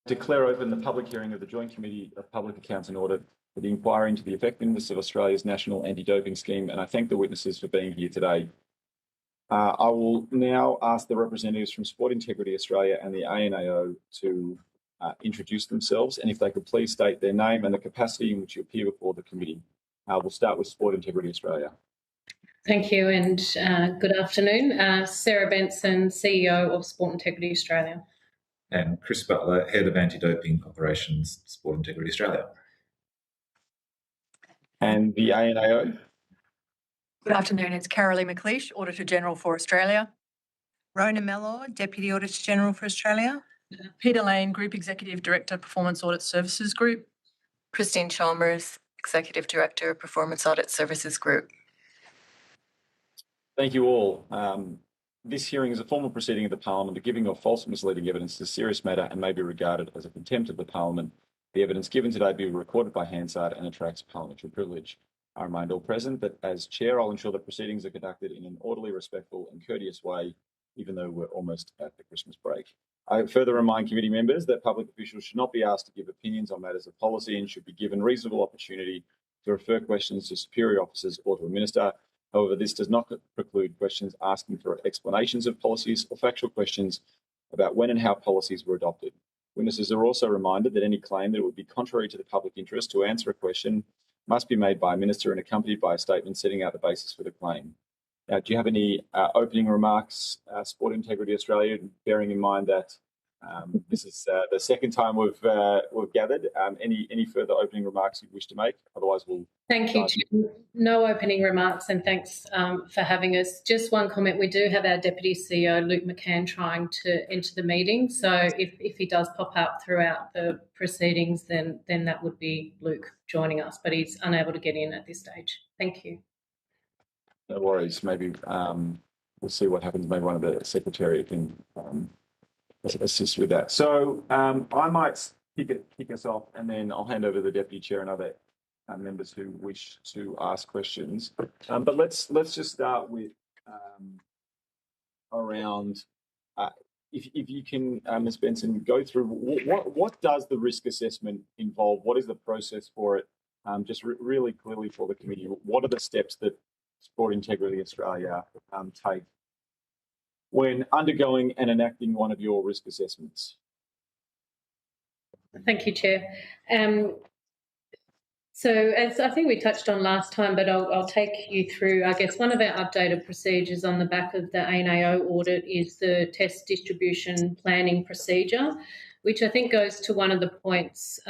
Declare open the public hearing of the Joint Committee of Public Accounts and Audit for the inquiry into the effectiveness of Australia's national anti-doping scheme, and I thank the witnesses for being here today. I will now ask the representatives from Sport Integrity Australia and the ANAO to introduce themselves, and if they could please state their name and the capacity in which you appear before the committee. We'll start with Sport Integrity Australia. Thank you, and good afternoon. Sarah Benson, CEO of Sport Integrity Australia. And Chris Butler, Head of Anti-Doping Operations, Sport Integrity Australia. And the ANAO. Good afternoon, it's Carolee McLeish, Auditor General for Australia. Rona Mellor, Deputy Auditor General for Australia. Peter Lane, Group Executive Director, Performance Audit Services Group. Christine Chalmers, Executive Director, Performance Audit Services Group. Thank you all. This hearing is a formal proceeding of the Parliament. The giving of false or misleading evidence is a serious matter and may be regarded as a contempt of the Parliament. The evidence given today be recorded by Hansard and attracts parliamentary privilege. I remind all present that as Chair, I'll ensure that proceedings are conducted in an orderly, respectful and courteous way, even though we're almost at the Christmas break. I further remind committee members that public officials should not be asked to give opinions on matters of policy and should be given reasonable opportunity to refer questions to superior officers or to a minister. However, this does not preclude questions asking for explanations of policies or factual questions about when and how policies were adopted. Witnesses are also reminded that any claim that it would be contrary to the public interest to answer a question must be made by a minister and accompanied by a statement setting out the basis for the claim. Now, do you have any opening remarks, Sport Integrity Australia, bearing in mind that this is the second time we've gathered? Any further opening remarks you wish to make? Otherwise, we'll... Thank you, Jim. No opening remarks, and thanks for having us. Just one comment. We do have our Deputy CEO, Luke McCann, trying to enter the meeting. So if he does pop up throughout the proceedings, then that would be Luke joining us, but he's unable to get in at this stage. Thank you. No worries. Maybe we'll see what happens. Maybe one of the secretary can assist with that. So I might kick us off, and then I'll hand over to the Deputy Chair and other members who wish to ask questions. But let's just start with around if you can, Ms. Benson, go through what does the risk assessment involve? What is the process for it? Just really clearly for the committee, what are the steps that Sport Integrity Australia take when undergoing and enacting one of your risk assessments? Thank you, Chair. So as I think we touched on last time, but I'll take you through, I guess, one of our updated procedures on the back of the ANAO audit is the test distribution planning procedure, which I think goes to one of the points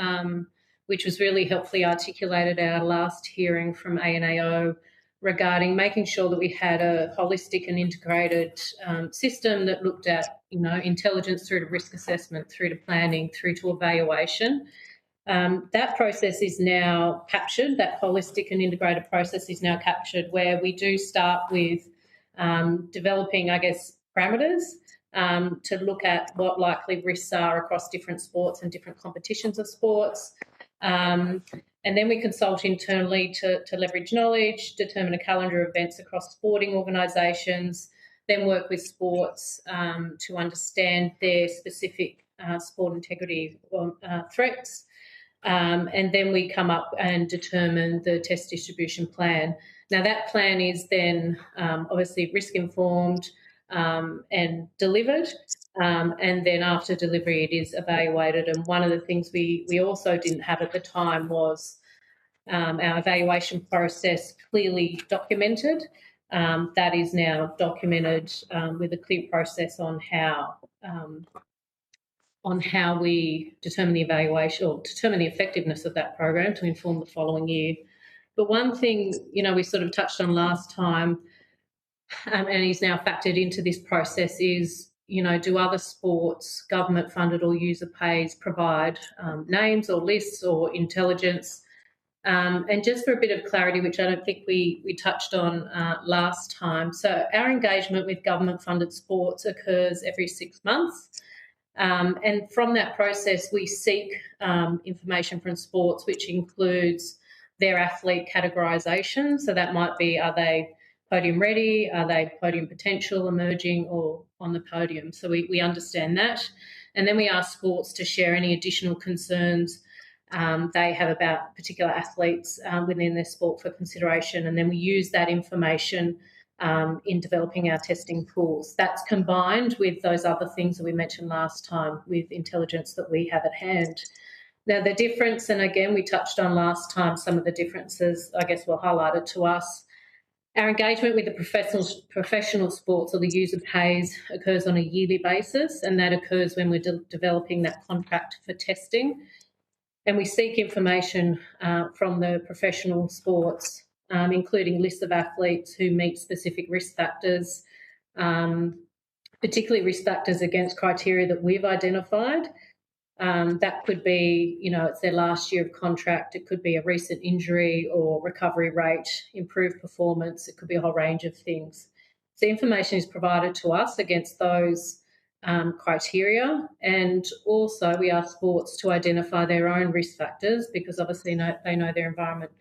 which was really helpfully articulated at our last hearing from ANAO regarding making sure that we had a holistic and integrated system that looked at, intelligence through to risk assessment, through to planning, through to evaluation. That process is now captured, that holistic and integrated process is now captured, where we do start with developing, I guess, parameters to look at what likely risks are across different sports and different competitions of sports. And then we consult internally to leverage knowledge, determine a calendar of events across sporting organisations, then work with sports to understand their specific sport integrity threats. And then we come up and determine the test distribution plan. Now, that plan is then obviously risk-informed and delivered. And then after delivery, it is evaluated. And one of the things we also didn't have at the time was our evaluation process clearly documented. That is now documented with a clear process on how we determine the evaluation or determine the effectiveness of that program to inform the following year. But one thing, we sort of touched on last time and is now factored into this process is, do other sports, government funded or user pays, provide names or lists or intelligence? And just for a bit of clarity, which I don't think we touched on last time. So our engagement with government funded sports occurs every 6 months. And from that process, we seek information from sports, which includes their athlete categorisation. So that might be, are they podium ready? Are they podium potential, emerging or on the podium? So we understand that. And then we ask sports to share any additional concerns they have about particular athletes within their sport for consideration. And then we use that information in developing our testing pools. That's combined with those other things that we mentioned last time with intelligence that we have at hand. Now, the difference, and again, we touched on last time some of the differences, I guess, were highlighted to us. Our engagement with the professional sports or the user pays occurs on a yearly basis, and that occurs when we're developing that contract for testing. And we seek information from the professional sports, including lists of athletes who meet specific risk factors, particularly risk factors against criteria that we've identified. That could be, it's their last year of contract. It could be a recent injury or recovery rate, improved performance. It could be a whole range of things. So information is provided to us against those criteria, and also we ask sports to identify their own risk factors because obviously they know their environment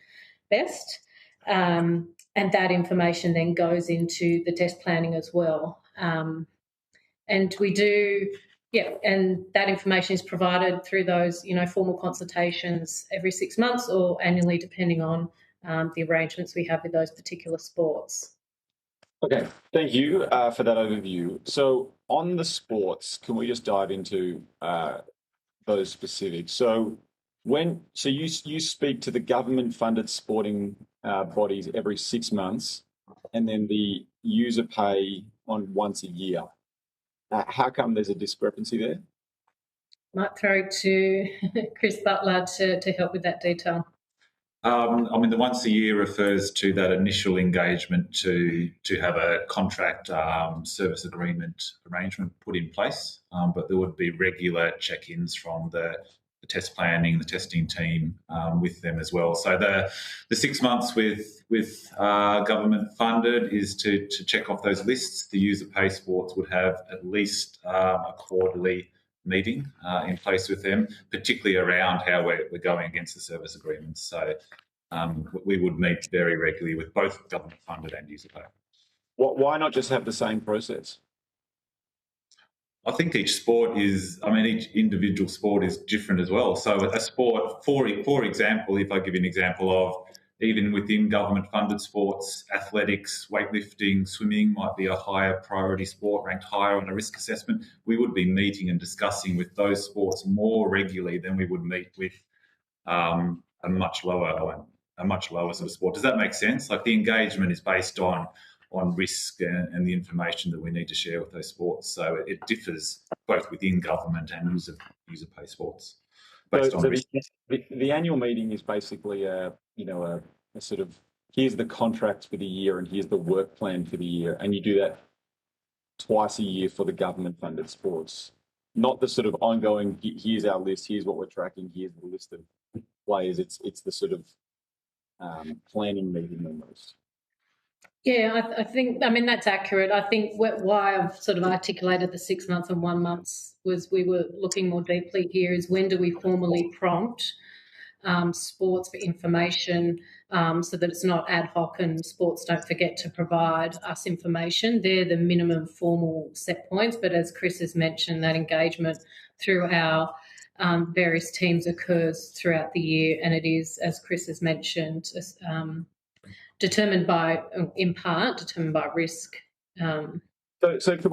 best, and that information then goes into the test planning as well. And we do, and that information is provided through those, formal consultations every 6 months or annually, depending on the arrangements we have with those particular sports. Okay, thank you for that overview. So on the sports, can we just dive into those specifics? So you speak to the government-funded sporting bodies every 6 months, and then the user pay on once a year. How come there's a discrepancy there? Might throw to Chris Butler to help with that detail. The once a year refers to that initial engagement to have a contract service agreement arrangement put in place, but there would be regular check-ins from the test planning, the testing team with them as well. So the 6 months with government funded is to check off those lists. The user pay sports would have at least a quarterly meeting in place with them, particularly around how we're going against the service agreements. So we would meet very regularly with both government funded and user pay. Why not just have the same process? I think each individual sport is different as well. So a sport, for example, if I give you an example of even within government-funded sports, athletics, weightlifting, swimming might be a higher priority sport, ranked higher on a risk assessment. We would be meeting and discussing with those sports more regularly than we would meet with a much lower sort of sport. Does that make sense? Like the engagement is based on risk and the information that we need to share with those sports. So it differs both within government and user pay sports. The annual meeting is basically a sort of, here's the contracts for the year and here's the work plan for the year, and you do that twice a year for the government funded sports, not the sort of ongoing, here's our list, here's what we're tracking, here's the list of players. It's the sort of planning meeting almost. Yeah, I think that's accurate. I think why I've sort of articulated the 6 months and 1 month was we were looking more deeply here is when do we formally prompt sports for information so that it's not ad hoc and sports don't forget to provide us information. They're the minimum formal set points, but as Chris has mentioned, that engagement through our various teams occurs throughout the year, and it is, as Chris has mentioned, determined by risk. So can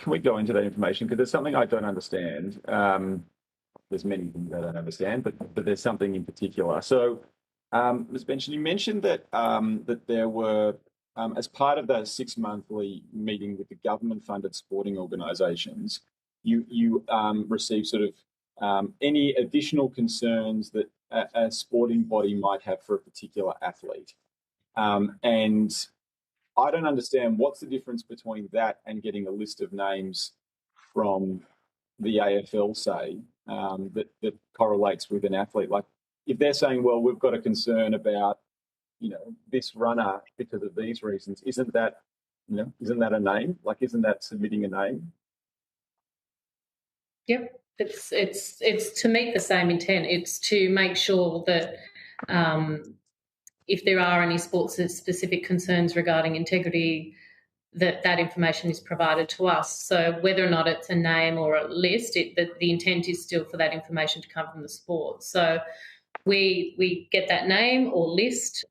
we go into that information, because there's something I don't understand. There's many things I don't understand, but there's something in particular. So, Ms. Benson, you mentioned that that there were, as part of that 6 monthly meeting with the government-funded sporting organisations, you received sort of any additional concerns that a sporting body might have for a particular athlete. And I don't understand what's the difference between that and getting a list of names from the AFL, say, that correlates with an athlete. Like if they're saying, well, we've got a concern about, this runner because of these reasons, isn't that a name? Like, isn't that submitting a name? Yep. It's to meet the same intent. It's to make sure that if there are any sports specific concerns regarding integrity, that information is provided to us. So whether or not it's a name or a list, the intent is still for that information to come from the sport. So we get that name or list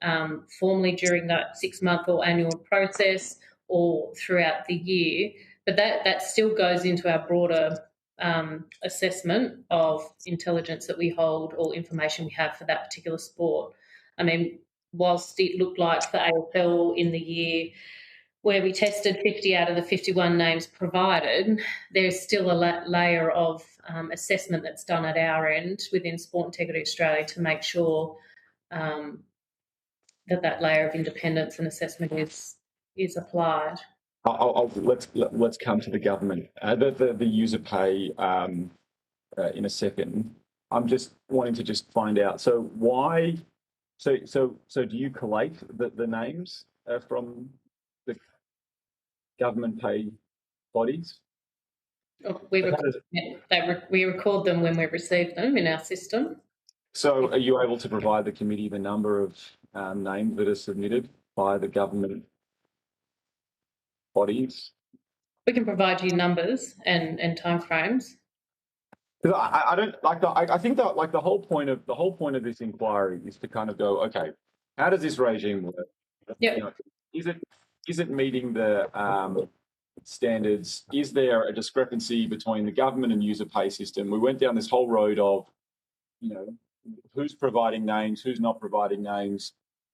formally during that 6-month or annual process or throughout the year, but that still goes into our broader assessment of intelligence that we hold or information we have for that particular sport. I mean, whilst it looked like for AFL in the year where we tested 50 out of the 51 names provided, there's still a layer of assessment that's done at our end within Sport Integrity Australia to make sure that layer of independence and assessment is applied. Let's come to the government, the user pay in a second. I'm just wanting to just find out. So why? So do you collate the names from the government pay bodies? We record them when we receive them in our system. So are you able to provide the committee the number of names that are submitted by the government bodies? We can provide you numbers and timeframes. Because I don't like. I think that like the whole point of this inquiry is to kind of go, okay, how does this regime work? Yep. You know, is it meeting the standards? Is there a discrepancy between the government and user pay system? We went down this whole road of, who's providing names, who's not providing names,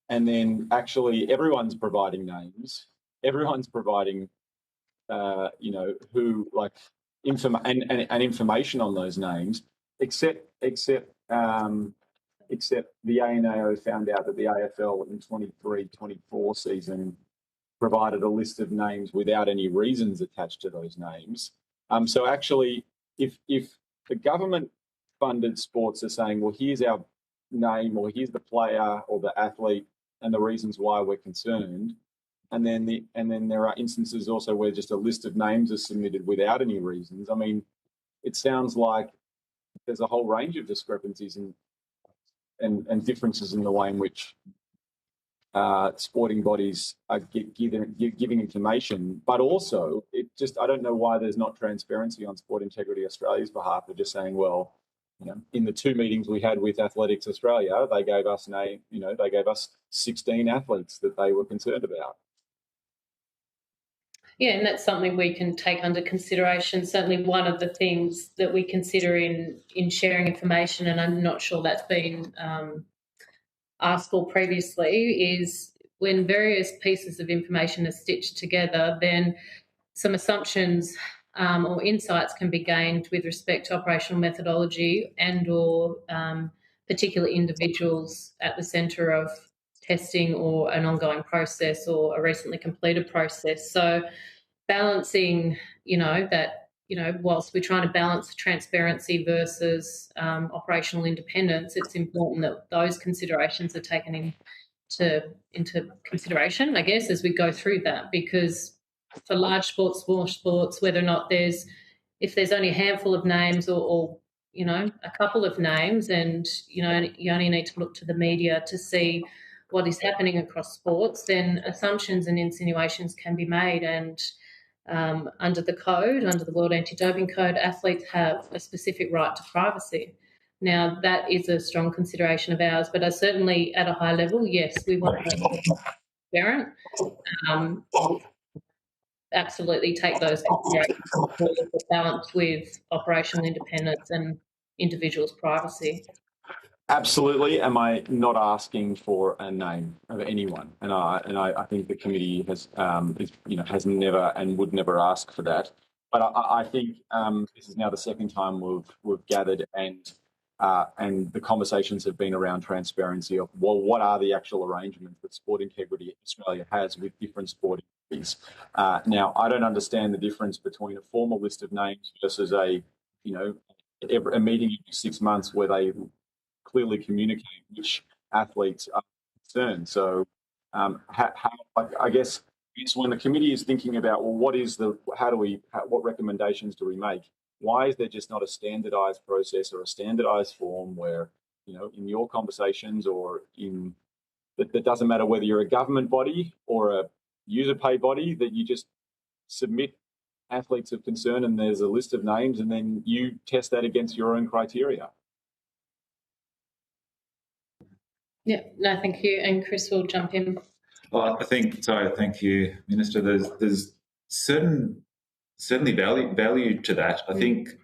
and then actually everyone's providing names. Everyone's providing, who like information on those names, except the ANAO found out that the AFL in 23-24 season provided a list of names without any reasons attached to those names. So actually, if the government-funded sports are saying, well, here's our name, or here's the player or the athlete, and the reasons why we're concerned, and then there are instances also where just a list of names is submitted without any reasons. I mean, it sounds like there's a whole range of discrepancies and differences in the way in which sporting bodies are giving information, but also I don't know why there's not transparency on Sport Integrity Australia's behalf of just saying, well, in the 2 meetings we had with Athletics Australia, they gave us 16 athletes that they were concerned about. Yeah, and that's something we can take under consideration. Certainly one of the things that we consider in sharing information, and I'm not sure that's been asked for previously, is when various pieces of information are stitched together, then some assumptions or insights can be gained with respect to operational methodology and or particular individuals at the centre of testing or an ongoing process or a recently completed process. So balancing, whilst we're trying to balance transparency versus operational independence, it's important that those considerations are taken into consideration, I guess, as we go through that, because for large sports, small sports, whether or not if there's only a handful of names or a couple of names, and you only need to look to the media to see what is happening across sports, then assumptions and insinuations can be made. And under the World Anti-Doping Code, athletes have a specific right to privacy. Now, that is a strong consideration of ours, but certainly at a high level, yes, we want to be transparent. Absolutely take those considerations forward, but balance with operational independence and individuals' privacy. Absolutely. Am I not asking for a name of anyone? And I think the committee has never and would never ask for that. But I think this is now the second time we've gathered and the conversations have been around transparency of, well, what are the actual arrangements that Sport Integrity Australia has with different sporting bodies? Now, I don't understand the difference between a formal list of names versus a meeting every 6 months where they clearly communicate which athletes are concerned. So, I guess when the committee is thinking about, well, what recommendations do we make? Why is there just not a standardised process or a standardised form where, in your conversations or that doesn't matter whether you're a government body or a user pay body, that you just submit athletes of concern and there's a list of names and then you test that against your own criteria. Yeah, no, thank you. And Chris will jump in. Well, I think so. Thank you, Minister. There's certainly value to that. I think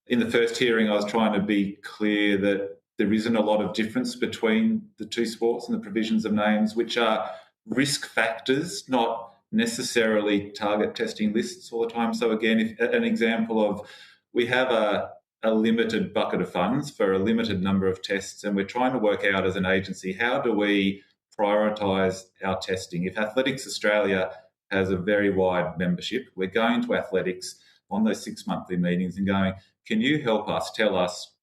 in the first hearing I was trying to be clear that there isn't a lot of difference between the two sports and the provisions of names, which are risk factors, not necessarily target testing lists all the time. So again, if an example of we have a limited bucket of funds for a limited number of tests, and we're trying to work out as an agency, how do we prioritise our testing? If Athletics Australia has a very wide membership, we're going to Athletics on those 6 monthly meetings and going, can you help us, tell us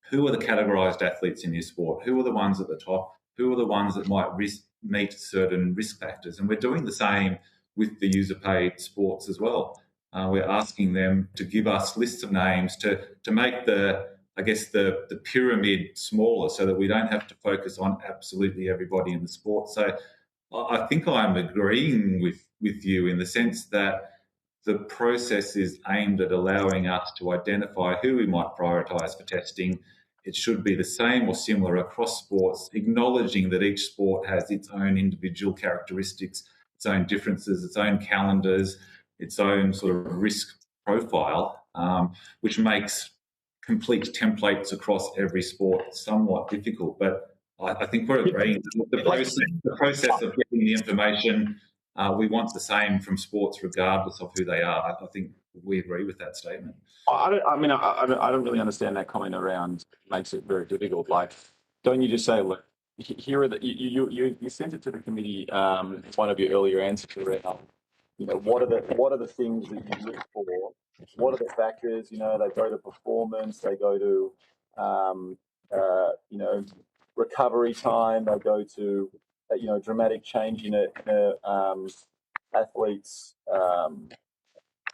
who are the categorised athletes in your sport? Who are the ones at the top? Who are the ones that might meet certain risk factors? And we're doing the same with the user-paid sports as well. We're asking them to give us lists of names to make the pyramid smaller so that we don't have to focus on absolutely everybody in the sport. So I think I'm agreeing with you in the sense that the process is aimed at allowing us to identify who we might prioritise for testing. It should be the same or similar across sports, acknowledging that each sport has its own individual characteristics, its own differences, its own calendars, its own sort of risk profile, which makes complete templates across every sport somewhat difficult. But I think we're agreeing the process of getting the information, we want the same from sports regardless of who they are. I think we agree with that statement. I don't really understand that comment around makes it very difficult. Like, don't you just say, look, here are the you sent it to the committee. One of your earlier answers around, what are the things that you look for? What are the factors? They go to performance, they go to recovery time, they go to dramatic change in athletes.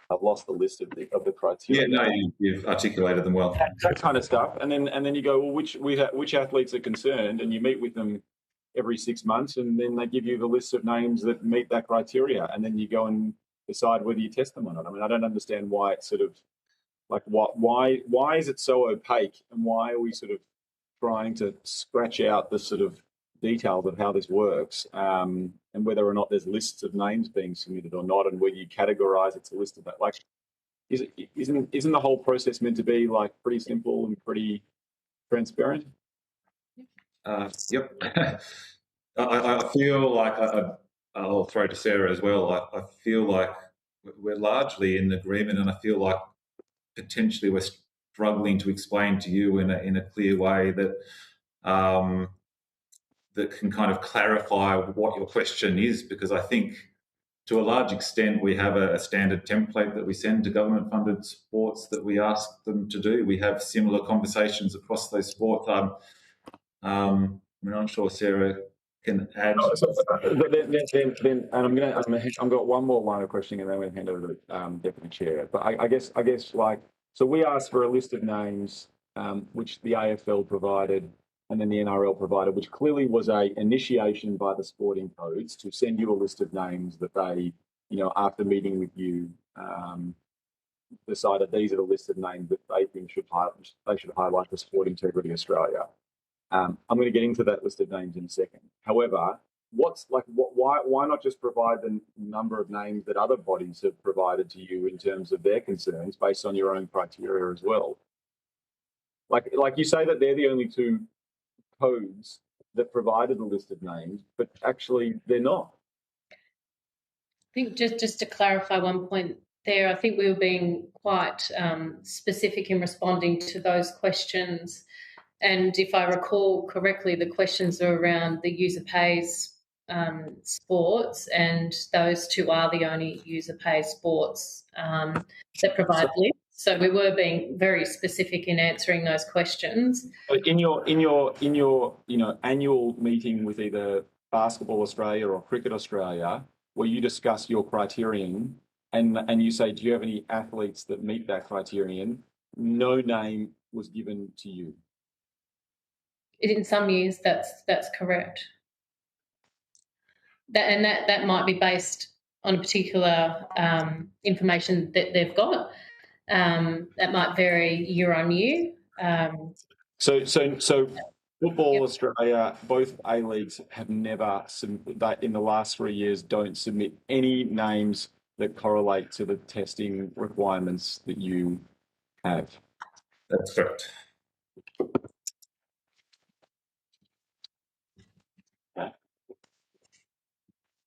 I've lost the list of the criteria. Yeah, no, you've articulated them well. That kind of stuff, and then you go, well, which athletes are concerned, and you meet with them every 6 months, and then they give you the list of names that meet that criteria, and then you go and decide whether you test them or not. I mean, I don't understand why it's sort of like why is it so opaque, and why are we sort of trying to scratch out the sort of details of how this works, and whether or not there's lists of names being submitted or not, and whether you categorise it's a list of that. Like, isn't the whole process meant to be like pretty simple and pretty transparent? Yep. I feel like I'll throw to Sarah as well. I feel like we're largely in agreement, and I feel like potentially we're struggling to explain to you in a clear way that that can kind of clarify what your question is, because I think to a large extent we have a standard template that we send to government-funded sports that we ask them to do. We have similar conversations across those sports. I'm not sure Sarah can add. Then I've got one more line of questioning, and then I'm going to hand over to the Deputy Chair. But I guess like, so we asked for a list of names which the AFL provided and then the NRL provided, which clearly was a initiation by the sporting codes to send you a list of names that they, after meeting with you, decided these are the list of names that they think should highlight for Sport Integrity Australia. I'm going to get into that list of names in a second. However, why not just provide the number of names that other bodies have provided to you in terms of their concerns based on your own criteria as well? Like you say that they're the only two codes that provided the list of names, but actually they're not. I think just to clarify one point there, I think we were being quite specific in responding to those questions. And if I recall correctly, the questions are around the user pays sports, and those two are the only user pays sports that provide lists. So we were being very specific in answering those questions. In your annual meeting with either Basketball Australia or Cricket Australia, where you discuss your criterion and you say, do you have any athletes that meet that criterion? No name was given to you. In some years, that's correct. That might be based on a particular information that they've got. That might vary year on year. So Football Yep. Australia, both A leagues have never that in the last 3 years don't submit any names that correlate to the testing requirements that you have. That's correct.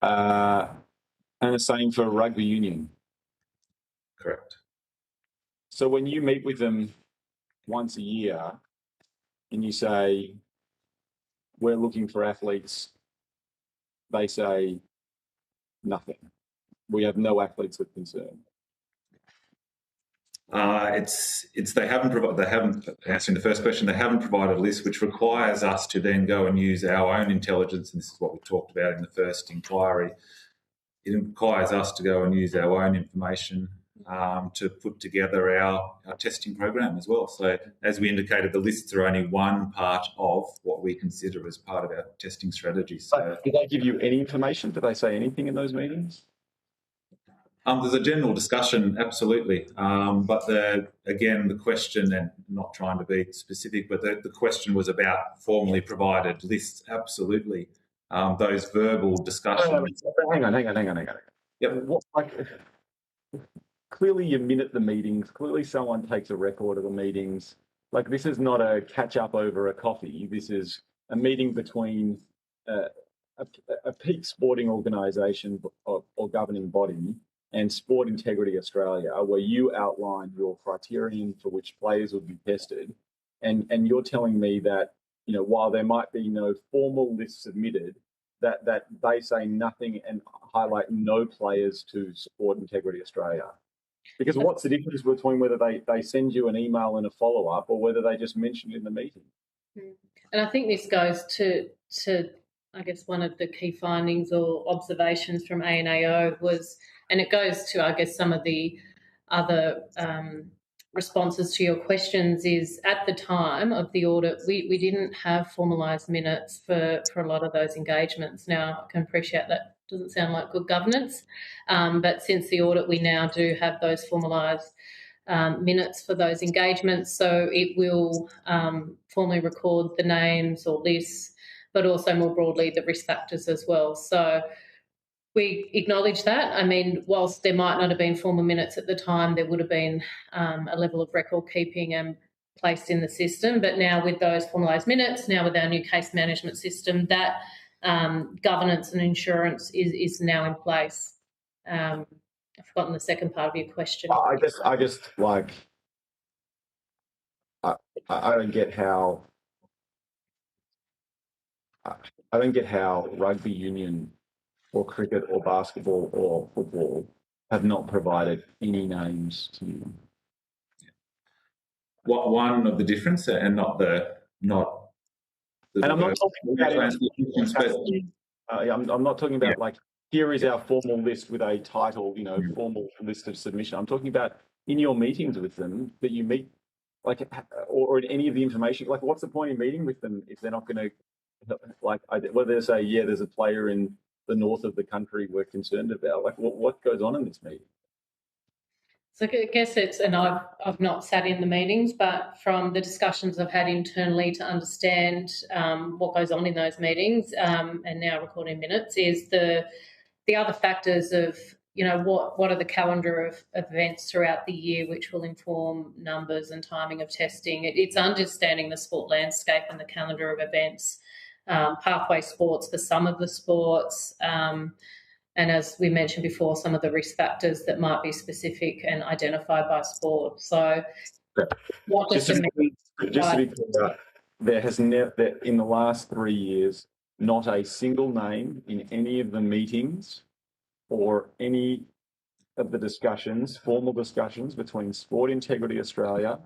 And the same for rugby union. Correct. So when you meet with them once a year and you say, we're looking for athletes, they say nothing. We have no athletes of concern. They haven't answering the first question. They haven't provided a list, which requires us to then go and use our own intelligence. And this is what we talked about in the first inquiry. It requires us to go and use our own information to put together our testing program as well. So, as we indicated, the lists are only one part of what we consider as part of our testing strategy. So, did they give you any information? Did they say anything in those meetings? There's a general discussion, absolutely. But the question, and not trying to be specific, but the question was about formally provided lists. Absolutely. Those verbal discussions. Hang on. Yep. Clearly you minute the meetings. Clearly someone takes a record of the meetings. Like, this is not a catch up over a coffee. This is a meeting between a peak sporting organisation or governing body and Sport Integrity Australia, where you outline your criterion for which players would be tested. And you're telling me that, you know, while there might be no formal list submitted, that they say nothing and highlight no players to Sport Integrity Australia. Because what's the difference between whether they send you an email and a follow-up or whether they just mention it in the meeting? And I think this goes to I guess one of the key findings or observations from ANAO was, and it goes to, I guess, some of the other responses to your questions, is at the time of the audit, we didn't have formalised minutes for a lot of those engagements. Now, I can appreciate that doesn't sound like good governance, but since the audit, we now do have those formalised minutes for those engagements. So it will formally record the names or lists, but also more broadly the risk factors as well. So we acknowledge that. I mean, whilst there might not have been formal minutes at the time, there would have been a level of record keeping and placed in the system. But now with those formalised minutes, now with our new case management system, that governance and insurance is now in place. I've forgotten the second part of your question. I just like, I don't get how rugby union or cricket or basketball or football have not provided any names to you. What one of the difference, and not the. And I'm not talking about. I'm not talking about like, here is our formal list with a title, you know, formal list of submission. I'm talking about in your meetings with them that you meet, like, or in any of the information. Like, what's the point in meeting with them if they're not going to, like, whether they say, yeah, there's a player in the north of the country we're concerned about. Like, what goes on in this meeting? So I guess and I've not sat in the meetings, but from the discussions I've had internally to understand what goes on in those meetings and now recording minutes is the other factors of, you know, what are the calendar of events throughout the year which will inform numbers and timing of testing. It's understanding the sport landscape and the calendar of events, pathway sports for some of the sports, and as we mentioned before, some of the risk factors that might be specific and identified by sport. So, just to be clear, there has never, in the last 3 years, not a single name in any of the meetings or any of the discussions, formal discussions between Sport Integrity Australia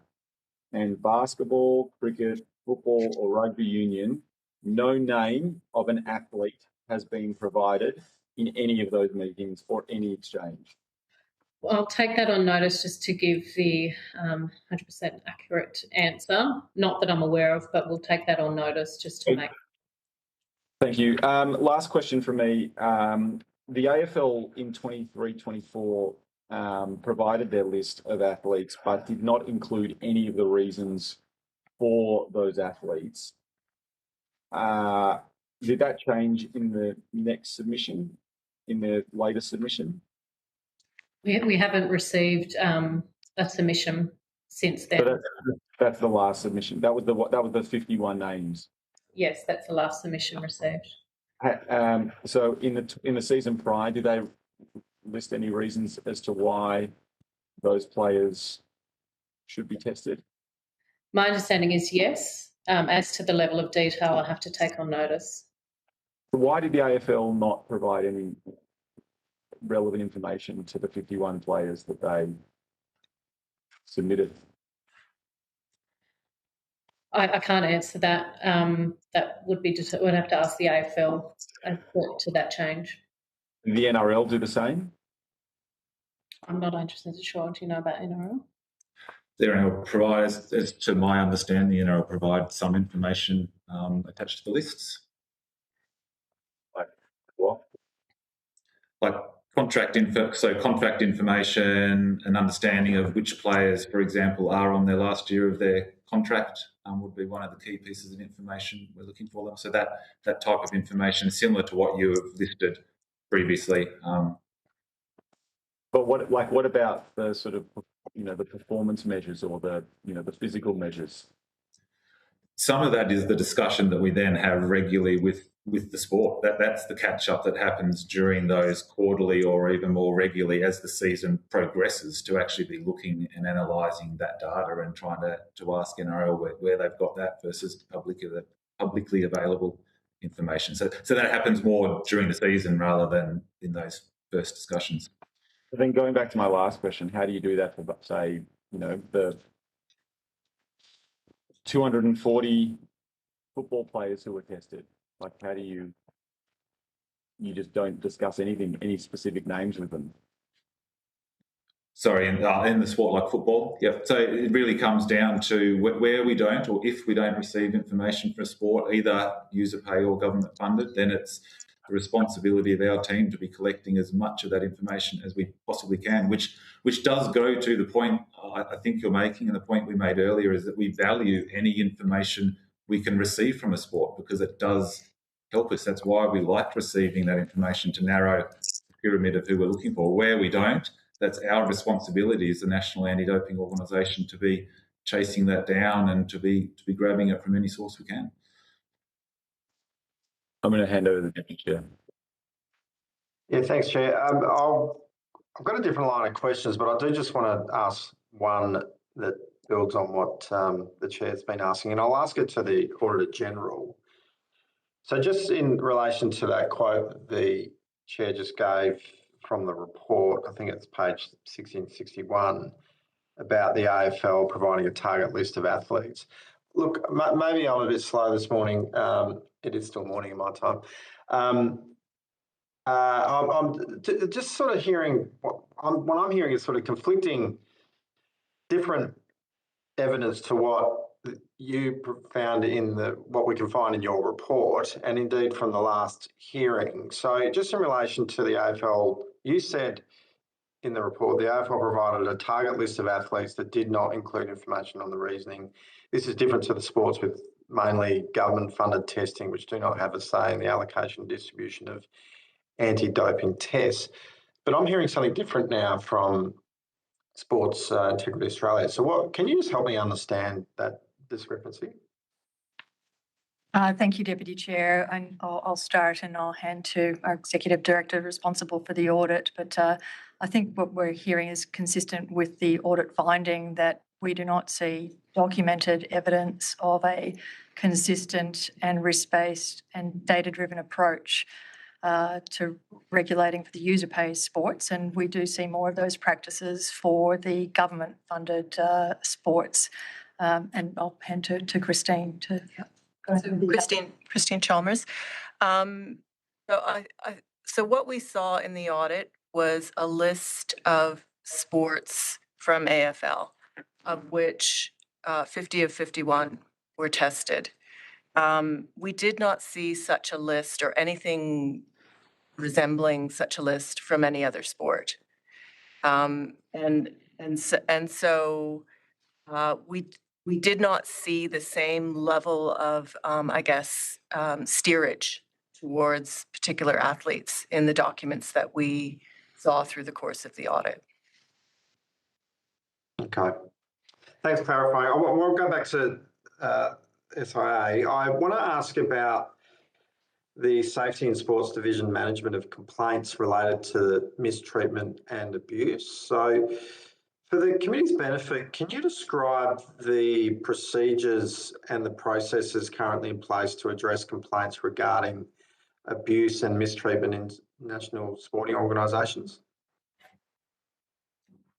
and basketball, cricket, football or rugby union, no name of an athlete has been provided in any of those meetings or any exchange. I'll take that on notice just to give the 100% accurate answer. Not that I'm aware of, but we'll take that on notice just to make. Thank you. Last question from me. the AFL in 23-24 provided their list of athletes, but did not include any of the reasons for those athletes. Did that change in the next submission, in the latest submission? We haven't received a submission since then. So that's the last submission. That was the 51 names. Yes, that's the last submission received. So in the season prior, did they list any reasons as to why those players should be tested? My understanding is yes. As to the level of detail, I have to take on notice. Why did the AFL not provide any relevant information to the 51 players that they submitted? I can't answer that. That would be we'd have to ask the AFL to that change. Did the NRL do the same? I'm not interested. Sure. Do you know about NRL? The NRL provides, as to my understanding, the NRL provides some information attached to the lists. Like what? Like contract information, an understanding of which players, for example, are on their last year of their contract would be one of the key pieces of information we're looking for them. So that type of information is similar to what you have listed previously. But what about the sort of, the performance measures or the physical measures? Some of that is the discussion that we then have regularly with the sport. That's the catch-up that happens during those quarterly or even more regularly as the season progresses, to actually be looking and analysing that data and trying to ask NRL where they've got that versus publicly available information. So that happens more during the season rather than in those first discussions. Then going back to my last question, how do you do that for, say, the 240 football players who were tested? Like, how do you just don't discuss any specific names with them? Sorry, in the sport like football, yeah. So it really comes down to where we don't, or if we don't receive information for a sport, either user pay or government funded, then it's the responsibility of our team to be collecting as much of that information as we possibly can, which does go to the point I think you're making, and the point we made earlier is that we value any information we can receive from a sport because it does help us. That's why we like receiving that information, to narrow the pyramid of who we're looking for. Where we don't, that's our responsibility as the National Anti-Doping Organisation to be chasing that down and to be grabbing it from any source we can. I'm going to hand over to the Deputy Chair. Yeah, thanks, Chair. I've got a different line of questions, but I do just want to ask one that builds on what the Chair's been asking, and I'll ask it to the Auditor General. So just in relation to that quote the Chair just gave from the report, I think it's page 60 and 61, about the AFL providing a target list of athletes. Look, maybe I'm a bit slow this morning. It is still morning in my time. I'm just sort of hearing what I'm hearing is sort of conflicting different evidence to what you found in what we can find in your report, and indeed from the last hearing. So just in relation to the AFL, you said in the report the AFL provided a target list of athletes that did not include information on the reasoning. This is different to the sports with mainly government-funded testing, which do not have a say in the allocation and distribution of anti-doping tests. But I'm hearing something different now from Sports Integrity Australia. So can you just help me understand that discrepancy? Thank you, Deputy Chair. And I'll start and I'll hand to our Executive Director responsible for the audit. But I think what we're hearing is consistent with the audit finding that we do not see documented evidence of a consistent and risk-based and data-driven approach to regulating for the user-pays sports, and we do see more of those practices for the government-funded sports. And I'll hand to Christine to go through Christine Chalmers. So what we saw in the audit was a list of sports from AFL, of which 50 of 51 were tested. We did not see such a list or anything resembling such a list from any other sport. So we did not see the same level of, steerage towards particular athletes in the documents that we saw through the course of the audit. Okay. Thanks for clarifying. We'll go back to SIA. I want to ask about the Safety and Sports Division management of complaints related to mistreatment and abuse. So for the committee's benefit, can you describe the procedures and the processes currently in place to address complaints regarding abuse and mistreatment in national sporting organisations?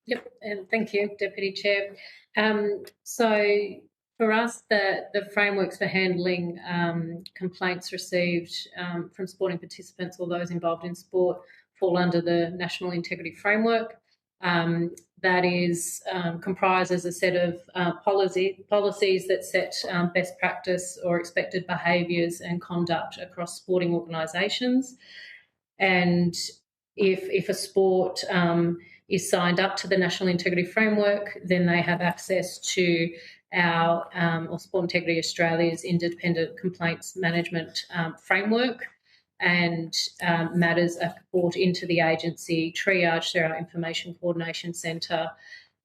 Yep, and thank you, Deputy Chair. So for us, the frameworks for handling complaints received from sporting participants or those involved in sport fall under the National Integrity Framework. That is comprises a set of policies that set best practice or expected behaviours and conduct across sporting organisations. And if a sport is signed up to the National Integrity Framework, then they have access to our or Sport Integrity Australia's independent complaints management framework, and matters are brought into the agency, triaged through our Information Coordination Centre,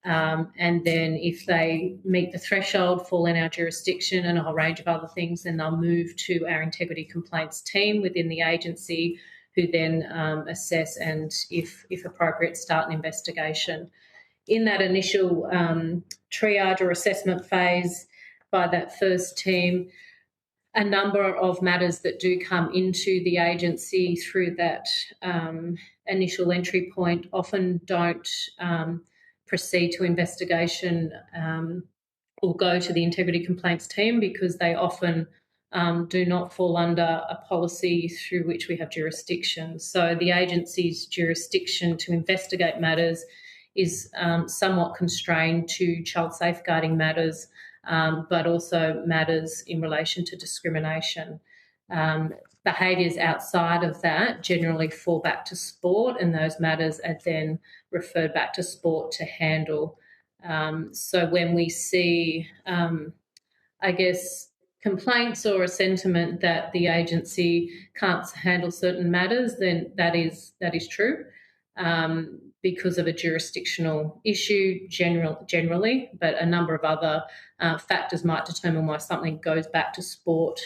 and then if they meet the threshold, fall in our jurisdiction and a whole range of other things, then they'll move to our integrity complaints team within the agency, who then assess and, if appropriate, start an investigation. In that initial triage or assessment phase by that first team, a number of matters that do come into the agency through that initial entry point often don't proceed to investigation or go to the integrity complaints team, because they often do not fall under a policy through which we have jurisdiction. So the agency's jurisdiction to investigate matters is somewhat constrained to child safeguarding matters, but also matters in relation to discrimination. Behaviours outside of that generally fall back to sport, and those matters are then referred back to sport to handle. So when we see, complaints or a sentiment that the agency can't handle certain matters, then that is true, because of a jurisdictional issue generally, but a number of other factors might determine why something goes back to sport,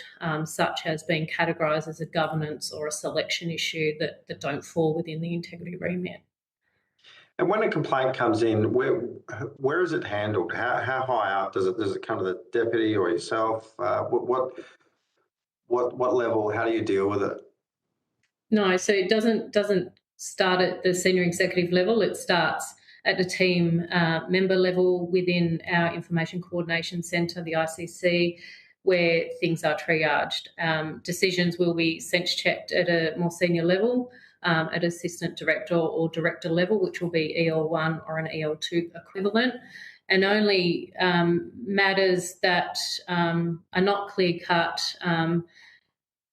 such as being categorised as a governance or a selection issue that don't fall within the integrity remit. And when a complaint comes in, where is it handled? How high up does it come to the deputy or yourself? What level? How do you deal with it? No, so it doesn't start at the senior executive level. It starts at the team member level within our Information Coordination Centre, the ICC, where things are triaged. Decisions will be sense checked at a more senior level, at assistant director or director level, which will be EL1 or an EL2 equivalent. And only matters that are not clear-cut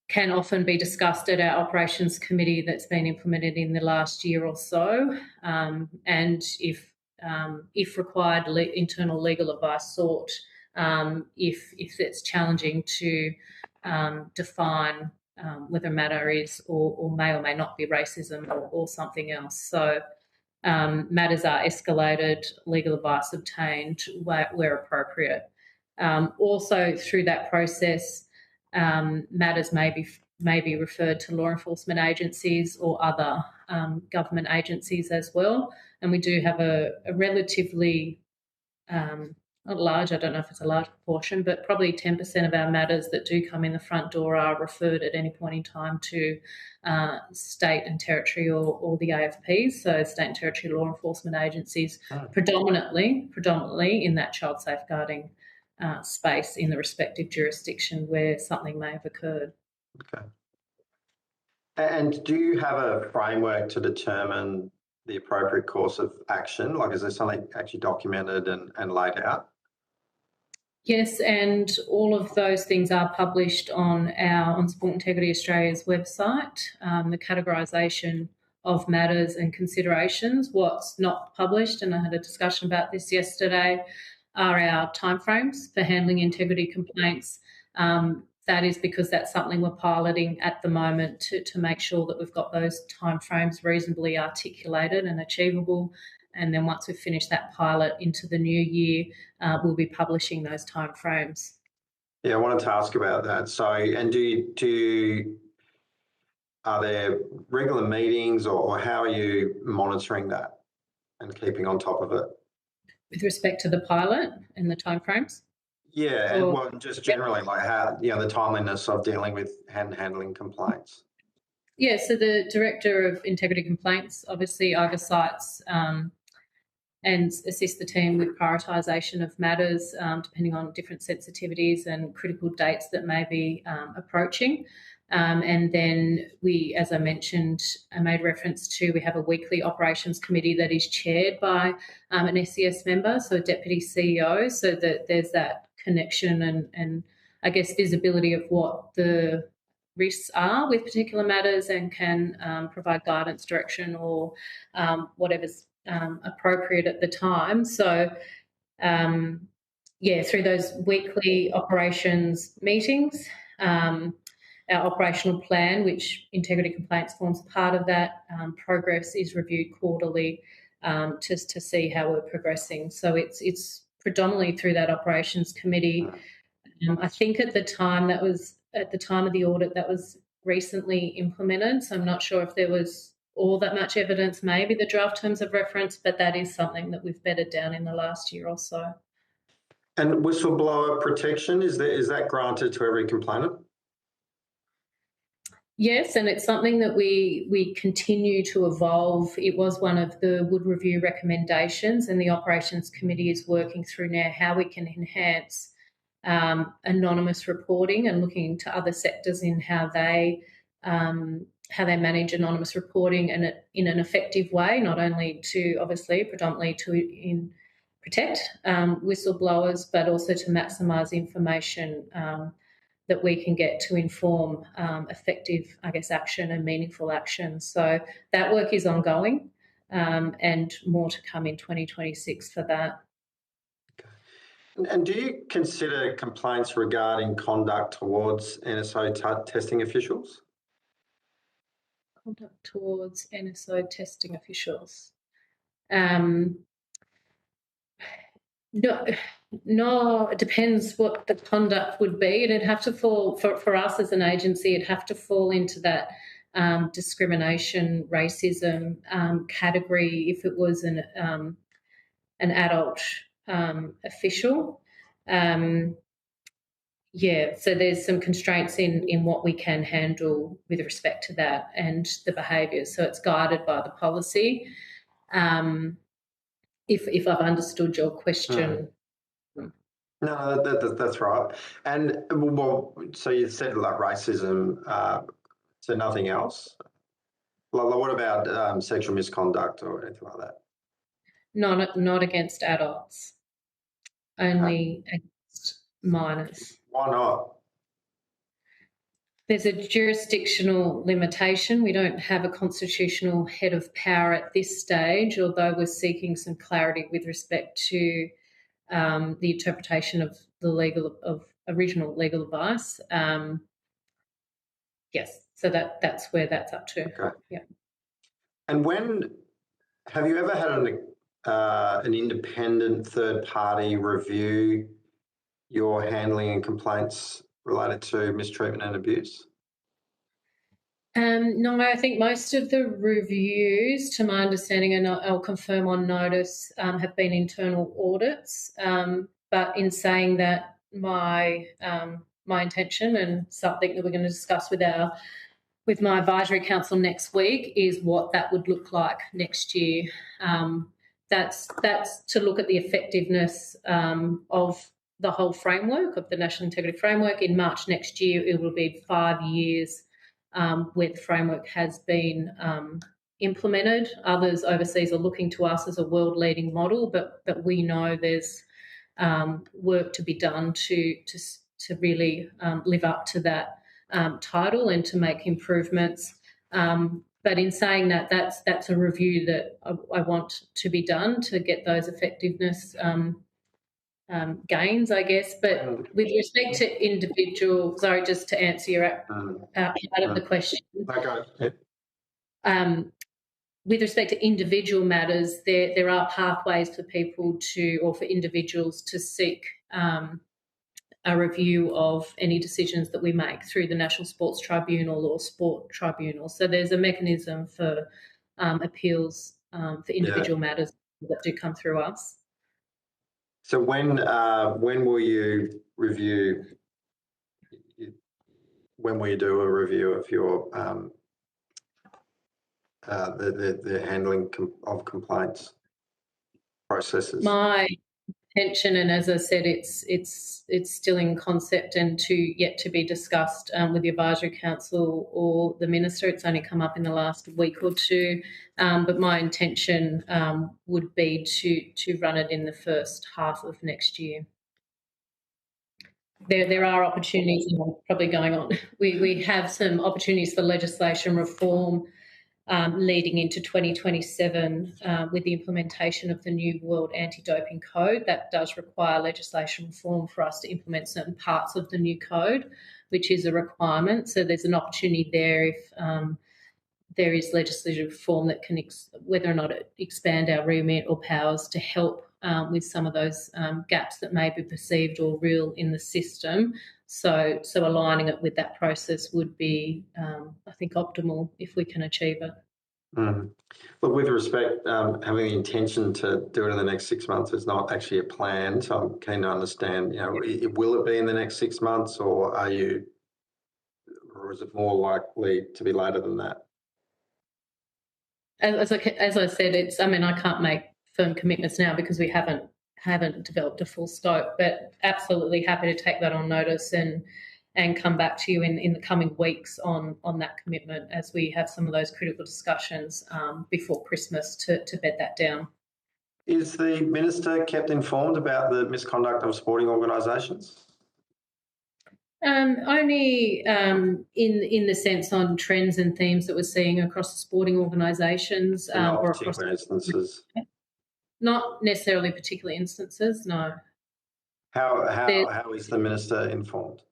can often be discussed at our operations committee that's been implemented in the last year or so. And if required, internal legal advice sought, if it's challenging to define whether a matter is or may not be racism or something else. So matters are escalated, legal advice obtained where appropriate. Also, through that process, matters may be referred to law enforcement agencies or other government agencies as well. And we do have a relatively not large, I don't know if it's a large proportion, but probably 10% of our matters that do come in the front door are referred at any point in time to state and territory or the AFPs, so state and territory law enforcement agencies, predominantly in that child safeguarding space in the respective jurisdiction where something may have occurred. Okay. And do you have a framework to determine the appropriate course of action? Like, is there something actually documented and laid out? Yes, and all of those things are published on Sport Integrity Australia's website. The categorisation of matters and considerations. What's not published, and I had a discussion about this yesterday, are our timeframes for handling integrity complaints. That is because that's something we're piloting at the moment to make sure that we've got those timeframes reasonably articulated and achievable. And then once we've finished that pilot into the new year, we'll be publishing those timeframes. Yeah, I wanted to ask about that. So, and are there regular meetings, or how are you monitoring that and keeping on top of it? With respect to the pilot and the timeframes? Yeah, and well, just generally, like how, the timeliness of dealing with handling complaints. Yeah, so the Director of Integrity Complaints obviously oversights and assists the team with prioritisation of matters depending on different sensitivities and critical dates that may be approaching. And then we, as I mentioned, I made reference to, we have a weekly operations committee that is chaired by an SES member, so a deputy CEO, so that there's that connection and I guess visibility of what the risks are with particular matters and can provide guidance, direction, or whatever's appropriate at the time. So, through those weekly operations meetings, our operational plan, which integrity complaints forms part of that, progress is reviewed quarterly just to see how we're progressing. So it's predominantly through that operations committee. I think at the time of the audit that was recently implemented, so I'm not sure if there was all that much evidence, maybe the draft terms of reference, but that is something that we've bedded down in the last year or so. And whistleblower protection, is that granted to every complainant? Yes, and it's something that we continue to evolve. It was one of the Wood Review recommendations, and the Operations Committee is working through now how we can enhance anonymous reporting and looking to other sectors in how they manage anonymous reporting and in an effective way, not only to obviously predominantly to protect whistleblowers, but also to maximise information that we can get to inform effective, I guess, action and meaningful action. So that work is ongoing and more to come in 2026 for that. And do you consider complaints regarding conduct towards NSO testing officials? Conduct towards NSO testing officials. No, it depends what the conduct would be. It'd have to fall, for us as an agency, it'd have to fall into that discrimination, racism category if it was an adult official. So there's some constraints in what we can handle with respect to that and the behaviour. So it's guided by the policy. If I've understood your question. No, that's right. And well, so you said like racism, so nothing else? What about sexual misconduct or anything like that? Not against adults, only against minors. Why not? There's a jurisdictional limitation. We don't have a constitutional head of power at this stage, although we're seeking some clarity with respect to the interpretation of original legal advice. Yes, so that's where that's up to. Okay. Yeah. And have you ever had an independent third party review your handling and complaints related to mistreatment and abuse? No, I think most of the reviews, to my understanding, and I'll confirm on notice, have been internal audits. But in saying that, my intention and something that we're going to discuss with my advisory council next week is what that would look like next year. That's to look at the effectiveness of the whole framework of the National Integrity Framework. In March next year, it will be 5 years where the framework has been implemented. Others overseas are looking to us as a world-leading model, but we know there's work to be done to really live up to that title and to make improvements. But in saying that, that's a review that I want to be done to get those effectiveness gains, I guess. But with respect to individual, sorry, just to answer your part of the question. Okay. With respect to individual matters, there are pathways for people to, or for individuals to seek a review of any decisions that we make through the National Sports Tribunal or Sport Tribunal. So there's a mechanism for appeals for individual matters that do come through us. So when will you review? When will you do a review of your the handling of complaints processes? My intention, and as I said, it's still in concept and yet to be discussed with the Advisory Council or the Minister. It's only come up in the last week or two, but my intention would be to run it in the first half of next year. There are opportunities probably going on. We have some opportunities for legislation reform leading into 2027 with the implementation of the new World Anti-Doping Code. That does require legislation reform for us to implement certain parts of the new code, which is a requirement. So there's an opportunity there if there is legislative reform that can, whether or not it expand our remit or powers to help with some of those gaps that may be perceived or real in the system. So aligning it with that process would be, I think, optimal if we can achieve it. Look, with respect, having the intention to do it in the next 6 months is not actually a plan. So I'm keen to understand, will it be in the next 6 months, or is it more likely to be later than that? As I said, I can't make firm commitments now because we haven't developed a full scope, but absolutely happy to take that on notice and come back to you in the coming weeks on that commitment as we have some of those critical discussions before Christmas to bed that down. Is the Minister kept informed about the misconduct of sporting organisations? Only in the sense on trends and themes that we're seeing across the sporting organisations or across instances. Not necessarily particular instances, no. How is the Minister informed?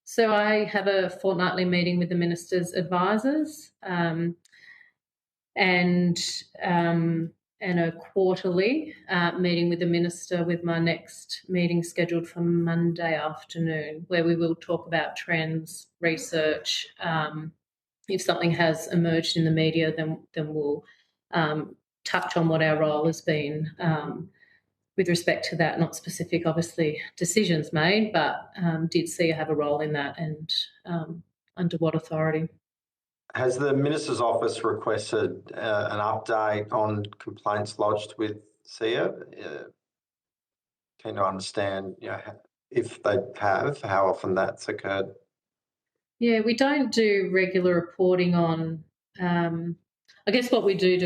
So I have a fortnightly meeting with the Minister's advisors and a quarterly meeting with the Minister, with my next meeting scheduled for Monday afternoon, where we will talk about trends, research. If something has emerged in the media, then we'll touch on what our role has been with respect to that. Not specific, obviously, decisions made, but did see have a role in that and under what authority. Has the Minister's office requested an update on complaints lodged with SIA? Keen to understand, if they have, how often that's occurred. Yeah, we don't do regular reporting on. I guess what we do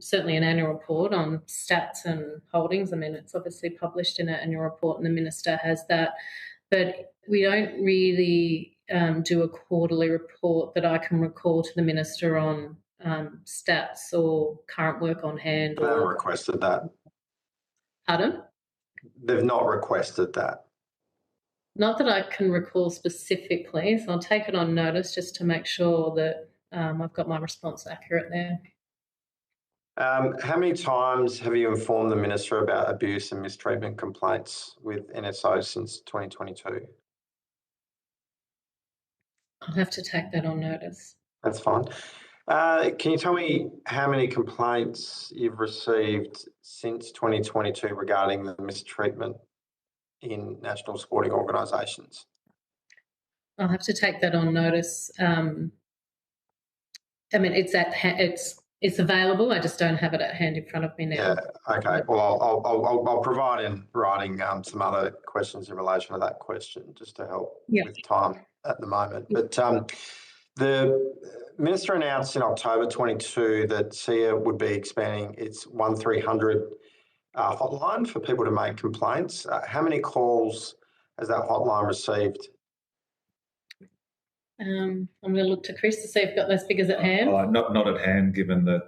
certainly an annual report on stats and holdings. I mean, it's obviously published in our annual report, and the Minister has that, but we don't really do a quarterly report that I can recall to the Minister on stats or current work on hand. They haven't requested that. Pardon? They've not requested that. Not that I can recall specifically, so I'll take it on notice just to make sure that I've got my response accurate there. How many times have you informed the Minister about abuse and mistreatment complaints with NSO since 2022? I'll have to take that on notice. That's fine. Can you tell me how many complaints you've received since 2022 regarding the mistreatment in national sporting organisations? I'll have to take that on notice. I mean, it's available. I just don't have it at hand in front of me now. Yeah. Okay. Well, I'll provide in writing some other questions in relation to that question, just to help with time at the moment. But the Minister announced in October 22 that SIA would be expanding its 1300 hotline for people to make complaints. How many calls has that hotline received? I'm going to look to Chris to see if we've got those figures at hand. Not at hand, given the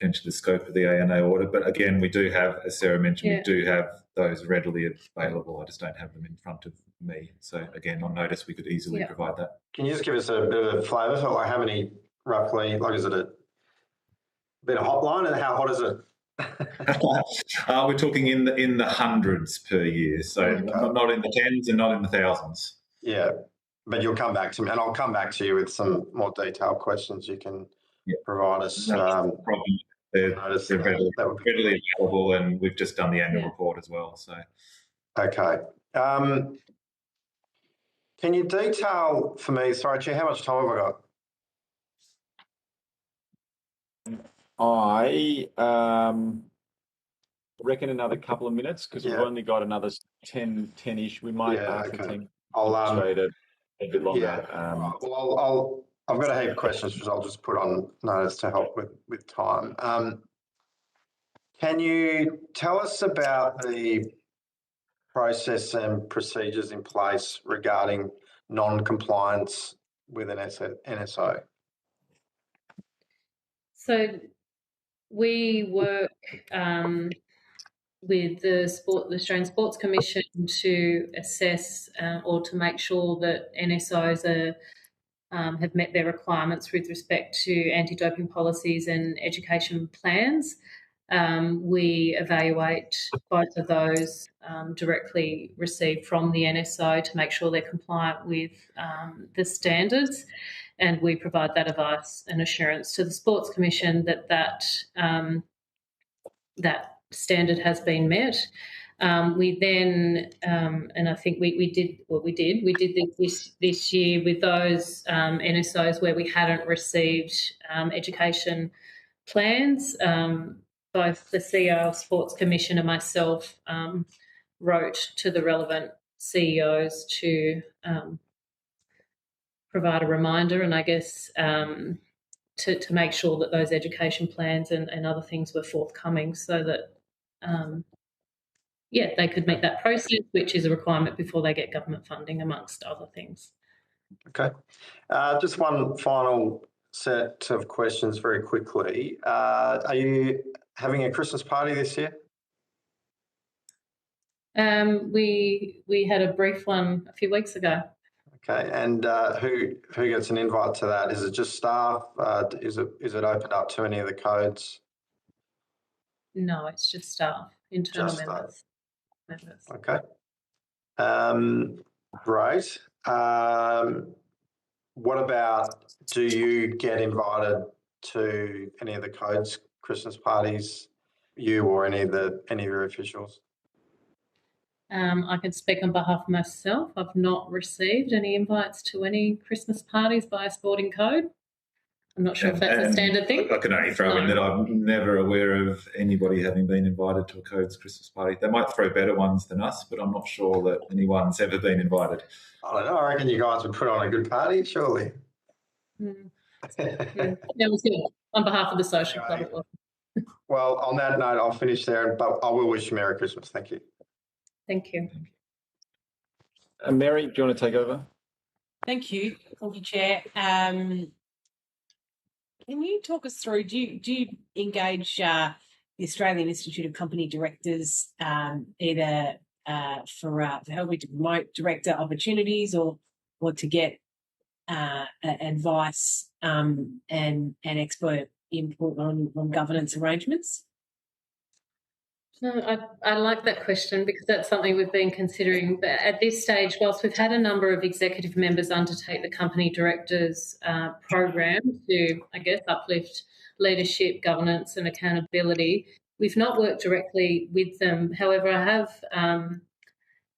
potential scope of the ANA audit. But again, we do have, as Sarah mentioned, we do have those readily available. I just don't have them in front of me. So again, on notice, we could easily provide that. Can you just give us a bit of a flavour? So like how many roughly, like is it a bit of hotline and how hot is it? We're talking in the hundreds per year. So not in the tens and not in the thousands. Yeah. But you'll come back to me, and I'll come back to you with some more detailed questions you can provide us. No problem. They're readily available, and we've just done the annual report as well. So, okay. Can you detail for me? Sorry, Chair, how much time have I got? I reckon another couple of minutes because we've only got another 10-ish. We might ask the team to a bit longer. Yeah. Well, I've got a heap of questions which I'll just put on notice to help with time. Can you tell us about the process and procedures in place regarding non-compliance with an NSO? So we work with the Australian Sports Commission to assess or to make sure that NSOs have met their requirements with respect to anti-doping policies and education plans. We evaluate both of those directly received from the NSO to make sure they're compliant with the standards, and we provide that advice and assurance to the Sports Commission that standard has been met. We then, and I think we did this year with those NSOs where we hadn't received education plans. Both the CEO of Sports Commission and myself wrote to the relevant CEOs to provide a reminder, and I guess to make sure that those education plans and other things were forthcoming so that they could meet that process, which is a requirement before they get government funding, amongst other things. Okay. Just one final set of questions very quickly. Are you having a Christmas party this year? We had a brief one a few weeks ago. Okay, and who gets an invite to that? Is it just staff? Is it opened up to any of the codes? No, it's just staff, internal members. Okay. Great. What about, do you get invited to any of the codes Christmas parties, you or any of your officials? I can speak on behalf of myself. I've not received any invites to any Christmas parties by a sporting code. I'm not sure if that's a standard thing. I can only throw in that I'm never aware of anybody having been invited to a codes Christmas party. They might throw better ones than us, but I'm not sure that anyone's ever been invited. I don't know. I reckon you guys would put on a good party, surely. It was good. On behalf of the social club, it was. Well, on that note, I'll finish there, but I will wish you Merry Christmas. Thank you. Thank you. Mary, do you want to take over? Thank you, Chair. Can you talk us through, do you engage the Australian Institute of Company Directors either for helping to promote director opportunities or to get advice and expert input on governance arrangements? No, I like that question because that's something we've been considering. But at this stage, whilst we've had a number of executive members undertake the company directors program to, I guess, uplift leadership, governance and accountability, we've not worked directly with them. However, I have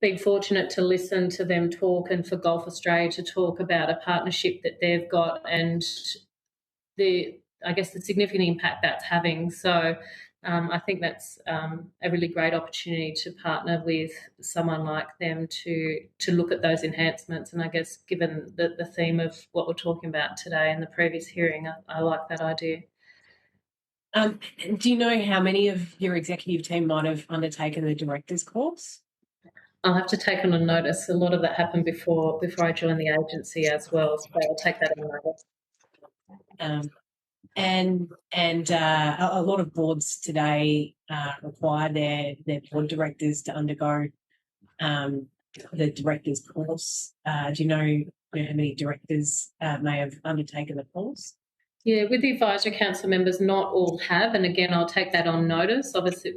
been fortunate to listen to them talk and for Golf Australia to talk about a partnership that they've got and the significant impact that's having. So I think that's a really great opportunity to partner with someone like them to look at those enhancements. And I guess given the theme of what we're talking about today in the previous hearing, I like that idea. Do you know how many of your executive team might have undertaken the director's course? I'll have to take on a notice. A lot of that happened before I joined the agency as well, so I'll take that on notice. And a lot of boards today require their board directors to undergo the director's course. Do you know how many directors may have undertaken the course? Yeah, with the advisory council members, not all have, and again, I'll take that on notice. Obviously,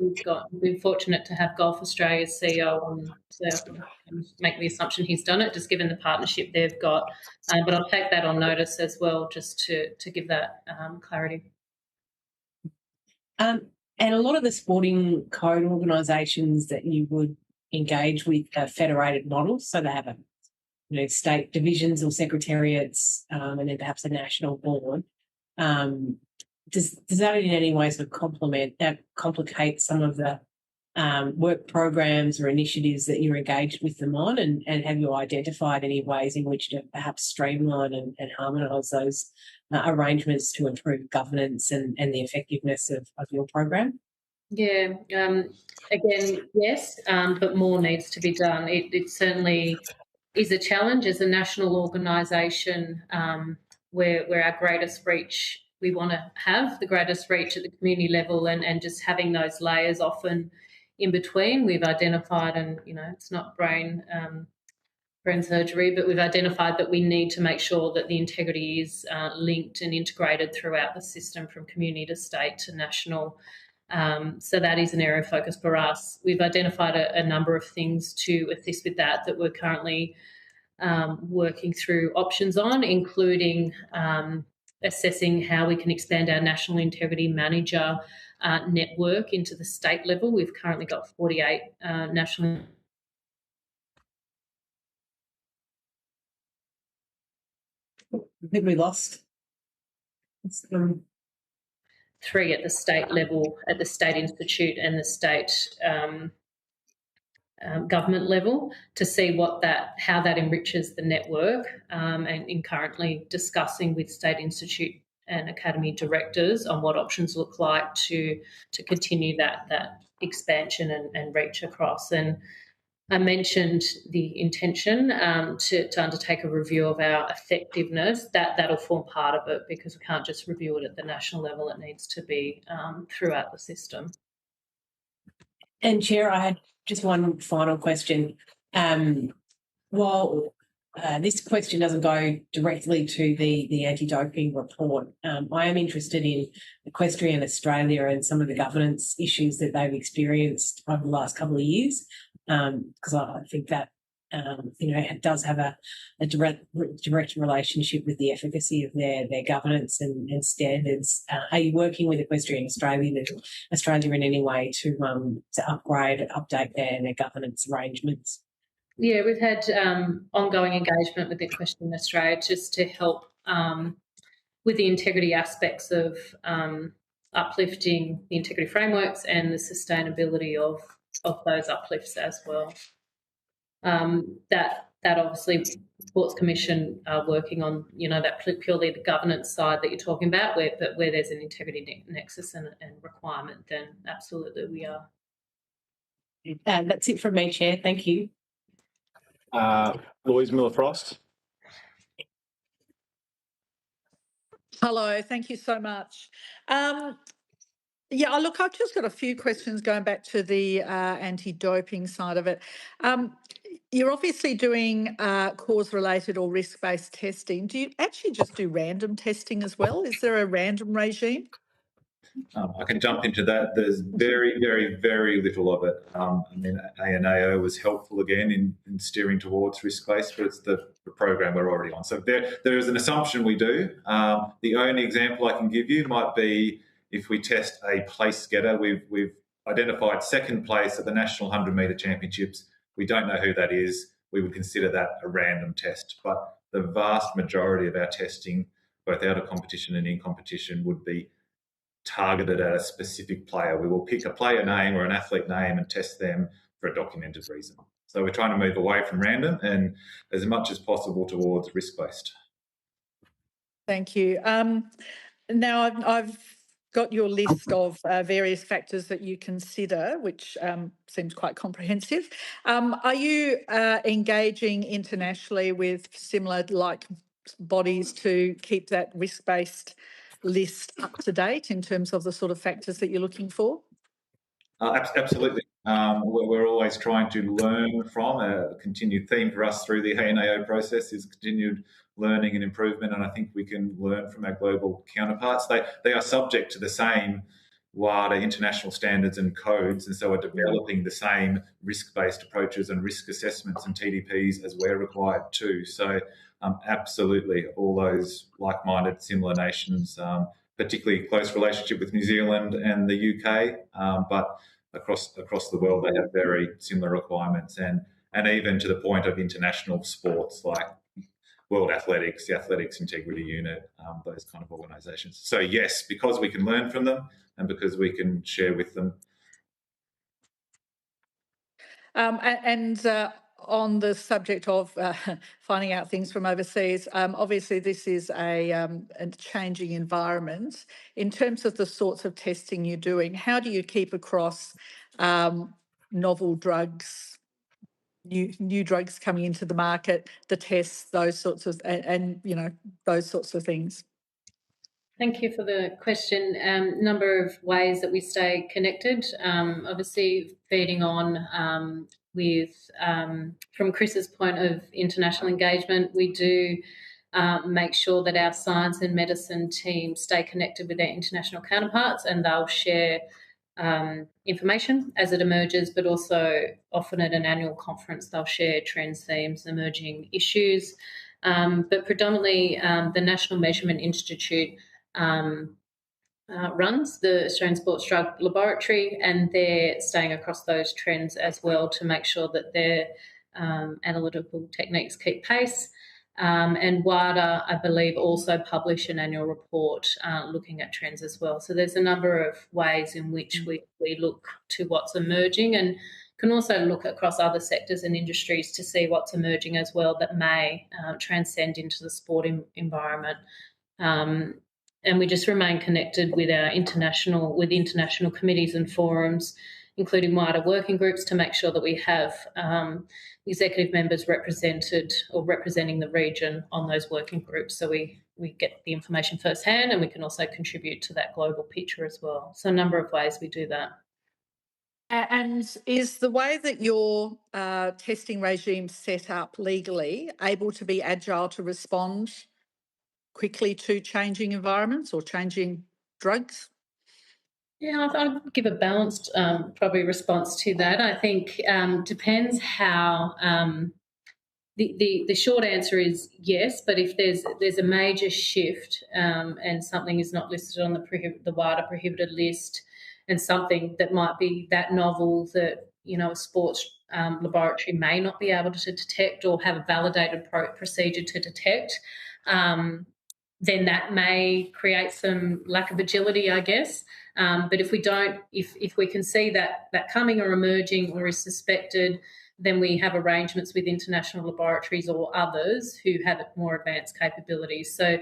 we're fortunate to have Golf Australia's CEO on, so make the assumption he's done it, just given the partnership they've got. But I'll take that on notice as well, just to give that clarity. And a lot of the sporting code organisations that you would engage with are federated models, so they have state divisions or secretariats, and then perhaps a national board. Does that in any way sort of complicate some of the work programs or initiatives that you're engaged with them on, and have you identified any ways in which to perhaps streamline and harmonise those arrangements to improve governance and the effectiveness of your program? Yeah, again, yes, but more needs to be done. It certainly is a challenge as a national organisation where our greatest reach, we want to have the greatest reach at the community level, and just having those layers often in between. We've identified, and it's not brain surgery, but we've identified that we need to make sure that the integrity is linked and integrated throughout the system from community to state to national. So that is an area of focus for us. We've identified a number of things to assist with that we're currently working through options on, including assessing how we can expand our National Integrity Manager network into the state level. We've currently got 48 national. I think we lost. 3 at the state level, at the State Institute and the state government level, to see how that enriches the network, and in currently discussing with State Institute and Academy directors on what options look like to continue that expansion and reach across. And I mentioned the intention to undertake a review of our effectiveness. That'll form part of it, because we can't just review it at the national level. It needs to be throughout the system. And Chair, I had just one final question. While this question doesn't go directly to the anti-doping report, I am interested in Equestrian Australia and some of the governance issues that they've experienced over the last couple of years, because I think that it does have a direct relationship with the efficacy of their governance and standards. Are you working with Equestrian Australia in any way to upgrade and update their governance arrangements? Yeah, we've had ongoing engagement with Equestrian Australia just to help with the integrity aspects of uplifting the integrity frameworks and the sustainability of those uplifts as well. That obviously Sports Commission are working on, that purely the governance side that you're talking about, but where there's an integrity nexus and requirement, then absolutely we are. That's it from me, Chair. Thank you. Louise Miller-Frost. Hello, thank you so much. Yeah, look, I've just got a few questions going back to the anti-doping side of it. You're obviously doing cause-related or risk-based testing. Do you actually just do random testing as well? Is there a random regime? I can jump into that. There's very, very, very little of it. ANAO was helpful again in steering towards risk-based, but it's the program we're already on. So there is an assumption we do. The only example I can give you might be if we test a place getter. We've identified second place at the National 100-metre Championships. We don't know who that is. We would consider that a random test. But the vast majority of our testing, both out of competition and in competition, would be targeted at a specific player. We will pick a player name or an athlete name and test them for a documented reason. So we're trying to move away from random and as much as possible towards risk-based. Thank you. Now, I've got your list of various factors that you consider, which seems quite comprehensive. Are you engaging internationally with similar like bodies to keep that risk-based list up to date in terms of the sort of factors that you're looking for? Absolutely. We're always trying to learn from a continued theme for us through the ANAO process is continued learning and improvement, and I think we can learn from our global counterparts. They are subject to the same WADA international standards and codes, and so are developing the same risk-based approaches and risk assessments and TDPs as we're required to. So absolutely, all those like-minded similar nations, particularly close relationship with New Zealand and the UK, but across the world they have very similar requirements, and even to the point of international sports like World Athletics, the Athletics Integrity Unit, those kind of organisations. So yes, because we can learn from them and because we can share with them. On the subject of finding out things from overseas, obviously this is a changing environment. In terms of the sorts of testing you're doing, how do you keep across novel drugs, new drugs coming into the market, the tests, those sorts of, and you know, those sorts of things? Thank you for the question. Number of ways that we stay connected. Obviously, feeding on with from Chris's point of international engagement, we do make sure that our science and medicine team stay connected with their international counterparts, and they'll share information as it emerges, but also often at an annual conference they'll share trends, themes, emerging issues. But predominantly the National Measurement Institute runs the Australian Sports Drug Laboratory, and they're staying across those trends as well to make sure that their analytical techniques keep pace. And WADA, I believe, also publish an annual report looking at trends as well. So there's a number of ways in which we look to what's emerging, and can also look across other sectors and industries to see what's emerging as well that may transcend into the sporting environment. And we just remain connected with our international committees and forums, including wider working groups, to make sure that we have executive members represented or representing the region on those working groups, so we get the information firsthand, and we can also contribute to that global picture as well. So a number of ways we do that. And is the way that your testing regime set up legally able to be agile to respond quickly to changing environments or changing drugs? Yeah, I'll give a balanced probably response to that. I think depends how. The short answer is yes, but if there's a major shift and something is not listed on the WADA prohibited list, and something that might be that novel that, you know, a sports laboratory may not be able to detect or have a validated procedure to detect, then that may create some lack of agility, I guess. But if we don't, if we can see that coming or emerging or is suspected, then we have arrangements with international laboratories or others who have more advanced capabilities. So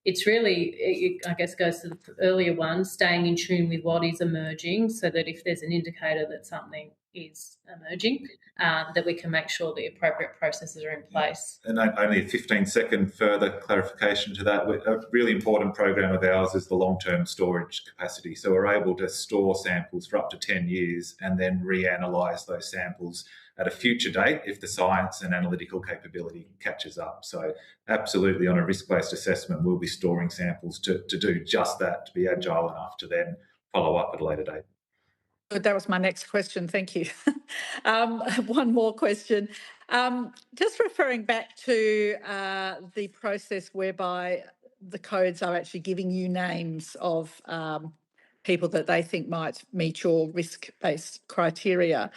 it's really, I guess, goes to the earlier one, staying in tune with what is emerging, so that if there's an indicator that something is emerging, that we can make sure the appropriate processes are in place. And only a 15-second further clarification to that. A really important program of ours is the long-term storage capacity. So we're able to store samples for up to 10 years and then reanalyse those samples at a future date if the science and analytical capability catches up. So absolutely, on a risk-based assessment, we'll be storing samples to do just that, to be agile enough to then follow up at a later date. That was my next question. Thank you. One more question. Just referring back to the process whereby the codes are actually giving you names of people that they think might meet your risk-based criteria.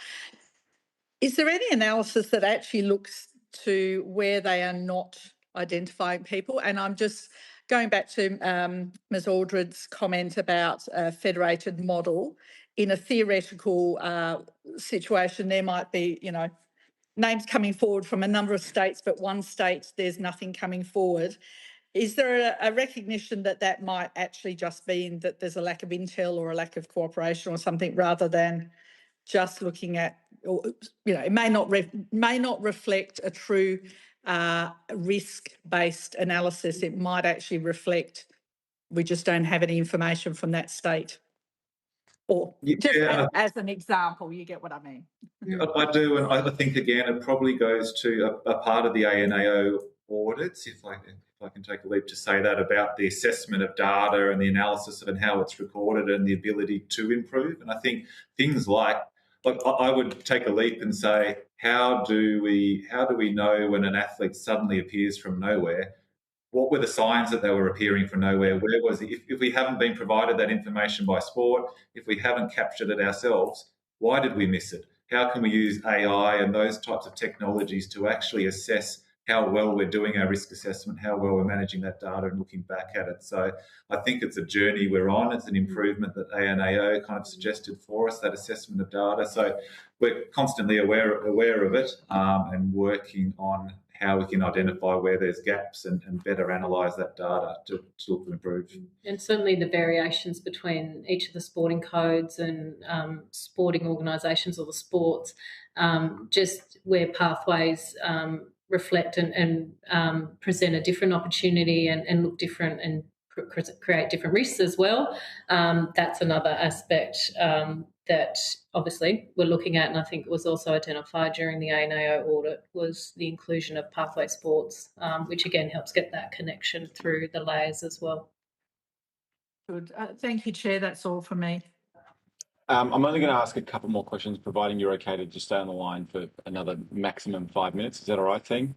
Is there any analysis that actually looks to where they are not identifying people? And I'm just going back to Ms. Aldred's comment about a federated model. In a theoretical situation, there might be, you know, names coming forward from a number of states, but one state there's nothing coming forward. is there a recognition that that might actually just mean that there's a lack of intel or a lack of cooperation or something, rather than just looking at, or, it may not reflect a true risk-based analysis. It might actually reflect we just don't have any information from that state. Or just as an example, you get what I mean. I do, and I think again it probably goes to a part of the ANAO audits, if I can take a leap to say that, about the assessment of data and the analysis of and how it's recorded and the ability to improve. And I think things like I would take a leap and say, how do we know when an athlete suddenly appears from nowhere? What were the signs that they were appearing from nowhere? Where was it? If we haven't been provided that information by sport, if we haven't captured it ourselves, why did we miss it? How can we use AI and those types of technologies to actually assess how well we're doing our risk assessment, how well we're managing that data and looking back at it? So I think it's a journey we're on. It's an improvement that ANAO kind of suggested for us, that assessment of data. So we're constantly aware of it and working on how we can identify where there's gaps and better analyse that data to look to improve. And certainly the variations between each of the sporting codes and sporting organisations or the sports, just where pathways reflect and present a different opportunity and look different and create different risks as well. That's another aspect that obviously we're looking at, and I think was also identified during the ANAO audit, was the inclusion of pathway sports, which again helps get that connection through the layers as well. Good. Thank you, Chair. That's all for me. I'm only going to ask a couple more questions, providing you're okay to just stay on the line for another maximum 5 minutes. Is that all right, team?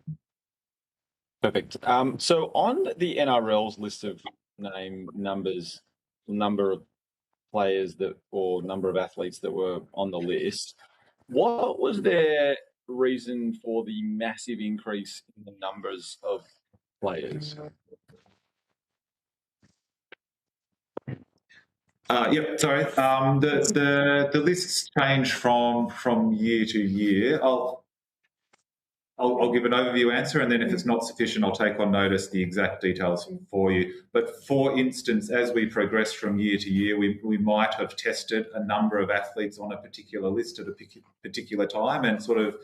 Perfect. So on the NRL's list of number of players or number of athletes that were on the list, what was their reason for the massive increase in the numbers of players? Sorry. The lists change from year to year. I'll give an overview answer, and then if it's not sufficient, I'll take on notice the exact details for you. But for instance, as we progress from year to year, we might have tested a number of athletes on a particular list at a particular time and sort of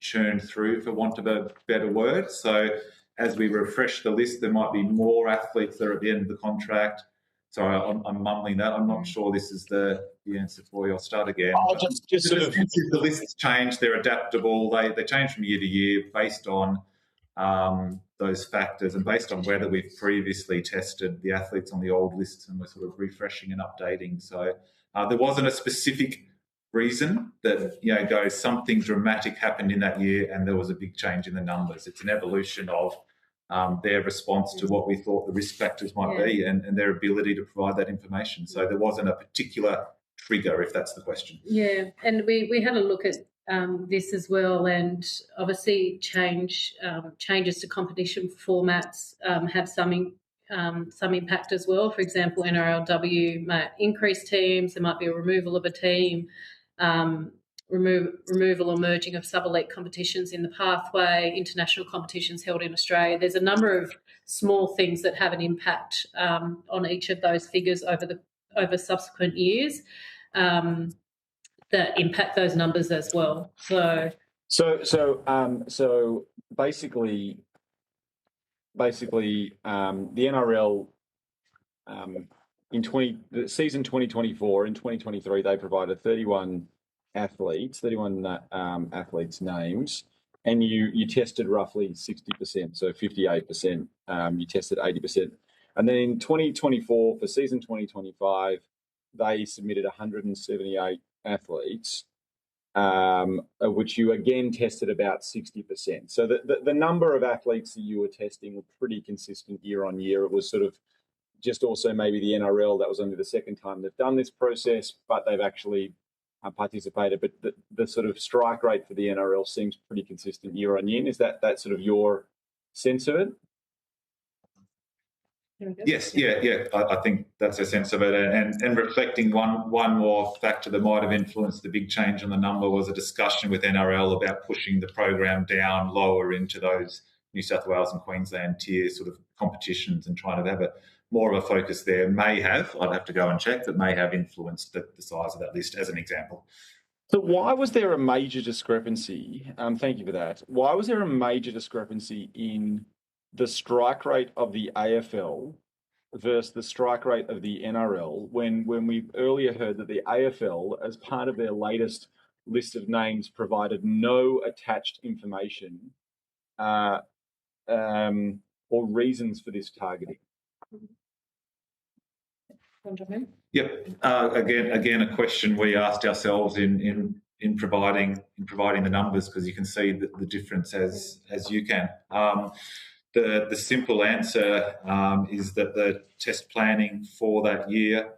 churned through, for want of a better word. So as we refresh the list, there might be more athletes that are at the end of the contract. Sorry, I'm mumbling that. I'm not sure this is the answer for you. I'll start again. Just sort of the lists change, they're adaptable. They change from year to year based on those factors and based on whether we've previously tested the athletes on the old lists and we're sort of refreshing and updating. So there wasn't a specific reason that goes something dramatic happened in that year and there was a big change in the numbers. It's an evolution of their response to what we thought the risk factors might be and their ability to provide that information. So there wasn't a particular trigger, if that's the question. Yeah, and we had a look at this as well, and obviously changes to competition formats have some impact as well. For example, NRLW might increase teams, there might be a removal of a team, removal or merging of sub-elite competitions in the pathway, international competitions held in Australia. There's a number of small things that have an impact on each of those figures over subsequent years that impact those numbers as well. So basically, the NRL in the season 2024 and 2023 they provided 31 athletes names, and you tested roughly 60%, so 58%. You tested 80%, and then in 2024 for season 2025, they submitted 178 athletes, of which you again tested about 60%. So the number of athletes that you were testing were pretty consistent year on year. It was sort of just also maybe the NRL, that was only the second time they've done this process, but they've actually participated. But the sort of strike rate for the NRL seems pretty consistent year on year. Is that sort of your sense of it? Yes, yeah. I think that's a sense of it. And reflecting one more factor that might have influenced the big change in the number was a discussion with NRL about pushing the program down lower into those New South Wales and Queensland tier sort of competitions and trying to have more of a focus there may have, I'd have to go and check, that may have influenced the size of that list as an example. So why was there a major discrepancy? Thank you for that. Why was there a major discrepancy in the strike rate of the AFL versus the strike rate of the NRL when we've earlier heard that the AFL, as part of their latest list of names, provided no attached information or reasons for this targeting? Yep. Again, a question we asked ourselves in providing the numbers, because you can see the difference as you can. The simple answer is that the test planning for that year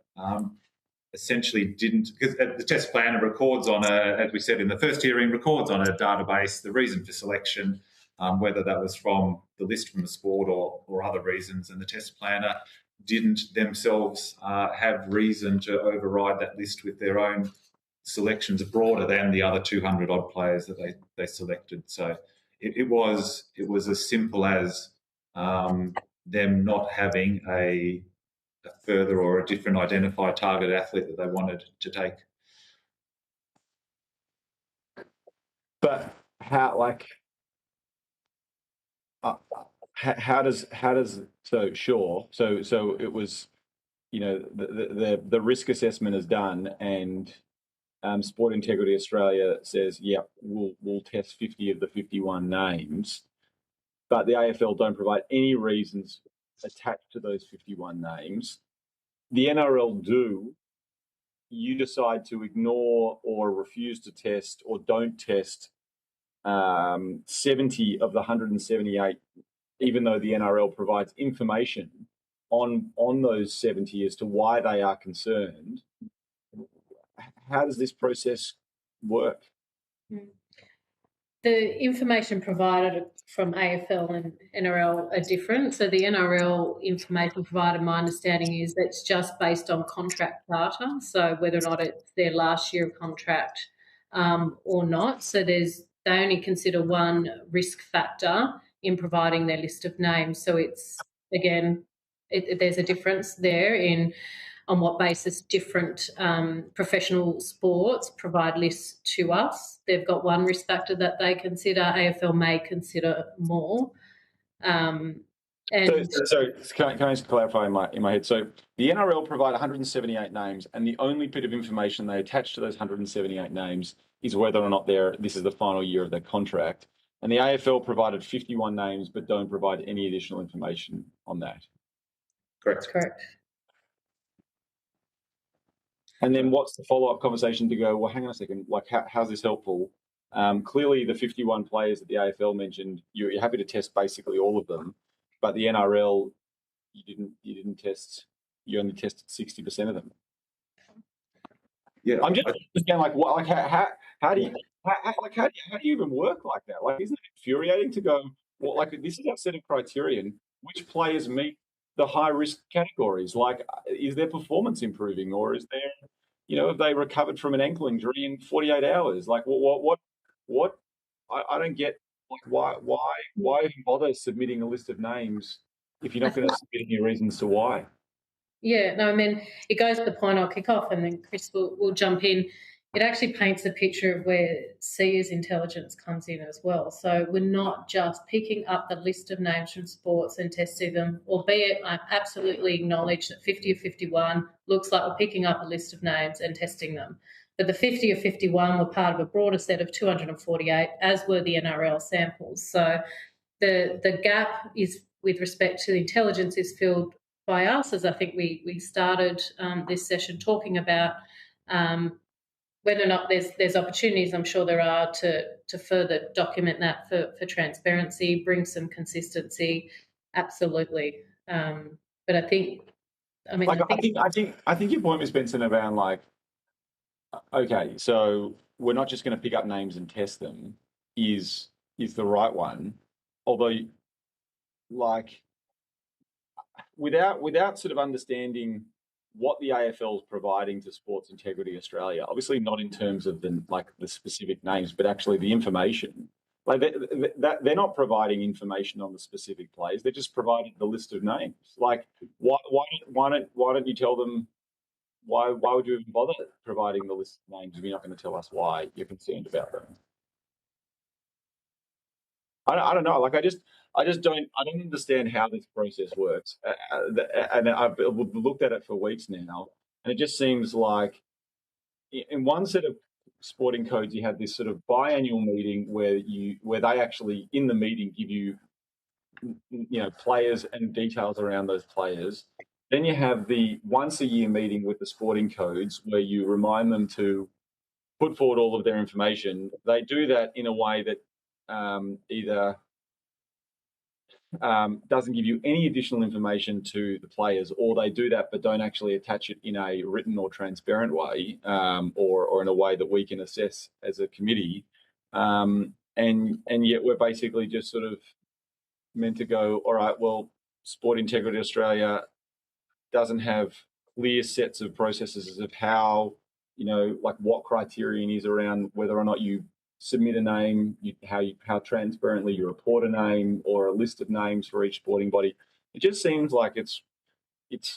essentially didn't, because the test planner records on as we said in the first hearing, records on a database the reason for selection, whether that was from the list from the sport or other reasons, and the test planner didn't themselves have reason to override that list with their own selections broader than the other 200 odd players that they selected. So it was as simple as them not having a further or a different identified target athlete that they wanted to take. But how, like, how does so sure? So it was, you know, the risk assessment is done, and Sport Integrity Australia says, yeah, we'll test 50 of the 51 names, but the AFL don't provide any reasons attached to those 51 names. The NRL do. You decide to ignore or refuse to test or don't test 70 of the 178, even though the NRL provides information on those 70 as to why they are concerned. How does this process work? The information provided from AFL and NRL are different. So the NRL information provided, my understanding is that's just based on contract data, so whether or not it's their last year of contract or not. So they only consider one risk factor in providing their list of names. So it's, again, there's a difference there in on what basis different professional sports provide lists to us. They've got one risk factor that they consider, AFL may consider more. So can I just clarify in my head? So the NRL provide 178 names, and the only bit of information they attach to those 178 names is whether or not this is the final year of their contract. And the AFL provided 51 names, but don't provide any additional information on that. Correct. Correct. And then what's the follow-up conversation to go, well, hang on a second, like how's this helpful? Clearly the 51 players that the AFL mentioned, you're happy to test basically all of them, but the NRL, you didn't test, you only tested 60% of them. Yeah. I'm just again, like, what, like how do you even work like that? Like, isn't it infuriating to go, well, like, this is our set of criterion, which players meet the high risk categories? Like, is their performance improving, or is there, you know, have they recovered from an ankle injury in 48 hours? Like, what? I don't get, like, why even bother submitting a list of names if you're not going to submit any reasons to why? Yeah, no, I mean, it goes to the point I'll kick off and then Chris will jump in. It actually paints a picture of where SIA's intelligence comes in as well. So we're not just picking up the list of names from sports and testing them, albeit I absolutely acknowledge that 50 of 51 looks like we're picking up a list of names and testing them. But the 50 of 51 were part of a broader set of 248, as were the NRL samples. So the gap is, with respect to the intelligence, is filled by us, as I think we started this session talking about whether or not there's opportunities. I'm sure there are to further document that for transparency, bring some consistency, absolutely. But I think your point, Ms. Benson, around, like, okay, so we're not just going to pick up names and test them is the right one, although, like, without sort of understanding what the AFL is providing to Sports Integrity Australia, obviously not in terms of the specific names, but actually the information. Like they're not providing information on the specific players. They're just providing the list of names. Like why don't you tell them? Why would you even bother providing the list of names if you're not going to tell us why you're concerned about them? I don't know. Like I don't understand how this process works. And I've looked at it for weeks now, and it just seems like in one set of sporting codes you have this sort of biannual meeting where they actually in the meeting give you players and details around those players. Then you have the once a year meeting with the sporting codes where you remind them to put forward all of their information. They do that in a way that either doesn't give you any additional information to the players, or they do that but don't actually attach it in a written or transparent way, or in a way that we can assess as a committee. And yet we're basically just sort of meant to go, all right, well, Sport Integrity Australia doesn't have clear sets of processes of how, like what criterion is around whether or not you submit a name, how transparently you report a name or a list of names for each sporting body. It just seems like it's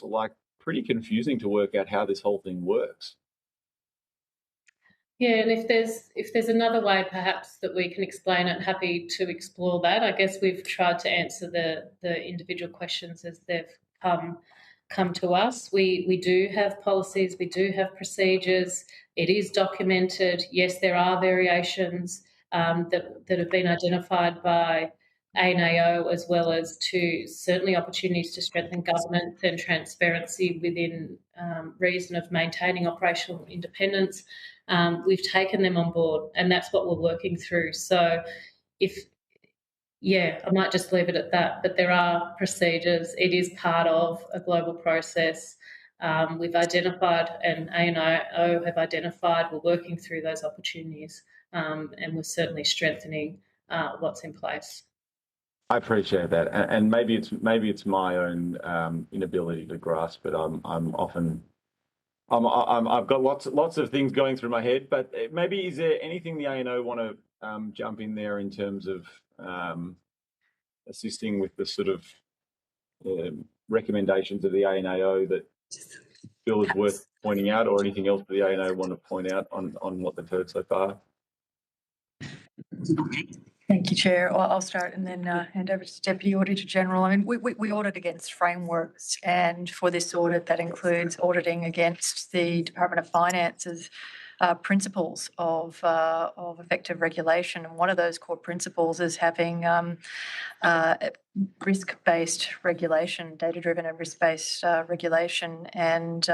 like pretty confusing to work out how this whole thing works. Yeah, and if there's another way perhaps that we can explain it, happy to explore that. I guess we've tried to answer the individual questions as they've come to us. We do have policies, we do have procedures. It is documented. Yes, there are variations that have been identified by ANAO, as well as to certainly opportunities to strengthen governance and transparency within reason of maintaining operational independence. We've taken them on board, and that's what we're working through. So I might just leave it at that, but there are procedures. It is part of a global process. We've identified, and ANAO have identified, we're working through those opportunities, and we're certainly strengthening what's in place. I appreciate that, and maybe it's my own inability to grasp it. I've got lots of things going through my head, but maybe is there anything the ANO want to jump in there in terms of assisting with the sort of recommendations of the ANAO that feel is worth pointing out, or anything else that the ANO want to point out on what they've heard so far? Thank you, Chair. I'll start and then hand over to Deputy Auditor General. I mean, we audit against frameworks, and for this audit, that includes auditing against the Department of Finance's principles of effective regulation. And one of those core principles is having risk-based regulation, data-driven and risk-based regulation. And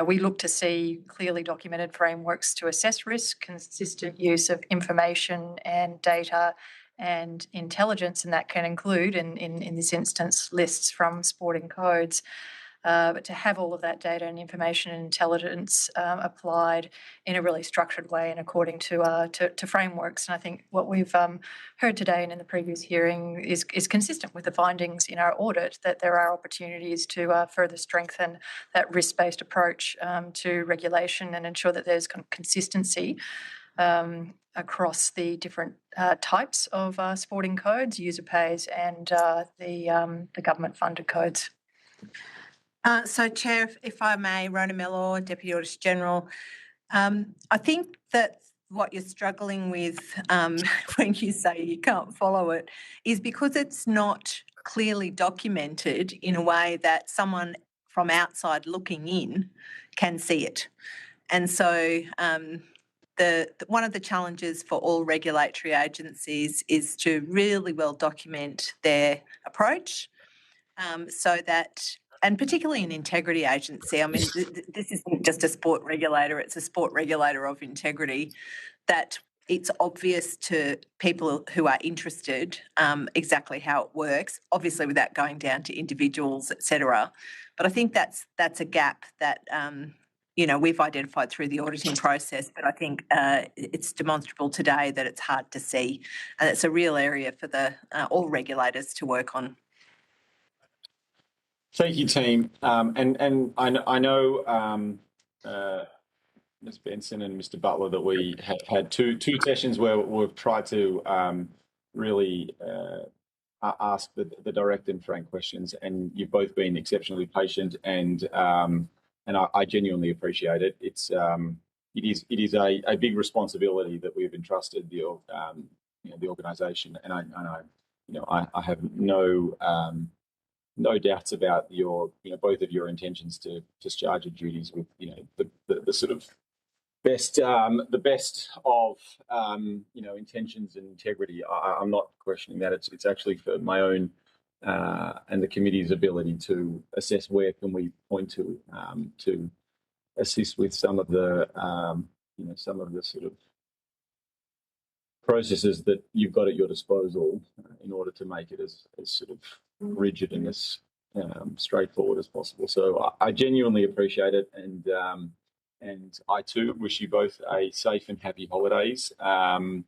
we look to see clearly documented frameworks to assess risk, consistent use of information and data and intelligence, and that can include, in this instance, lists from sporting codes. But to have all of that data and information and intelligence applied in a really structured way and according to frameworks. And I think what we've heard today and in the previous hearing is consistent with the findings in our audit, that there are opportunities to further strengthen that risk-based approach to regulation and ensure that there's consistency across the different types of sporting codes, user pays, and the government-funded codes. So, Chair, if I may, Rona Mellor, Deputy Auditor General, I think that what you're struggling with when you say you can't follow it is because it's not clearly documented in a way that someone from outside looking in can see it. And so one of the challenges for all regulatory agencies is to really well document their approach so that, and particularly an integrity agency, I mean, this isn't just a sport regulator, it's a sport regulator of integrity, that it's obvious to people who are interested exactly how it works, obviously without going down to individuals, etc. But I think that's a gap that we've identified through the auditing process, but I think it's demonstrable today that it's hard to see, and it's a real area for all regulators to work on. Thank you, team. And I know Ms. Benson and Mr. Butler, that we have had two sessions where we've tried to really ask the direct and frank questions, and you've both been exceptionally patient, and I genuinely appreciate it. It is a big responsibility that we've entrusted the organisation, and I have no doubts about both of your intentions to discharge your duties with the sort of best of intentions and integrity. I'm not questioning that. It's actually for my own and the committee's ability to assess where can we point to assist with some of the sort of processes that you've got at your disposal in order to make it as sort of rigid and as straightforward as possible. So I genuinely appreciate it, and I too wish you both a safe and happy holidays and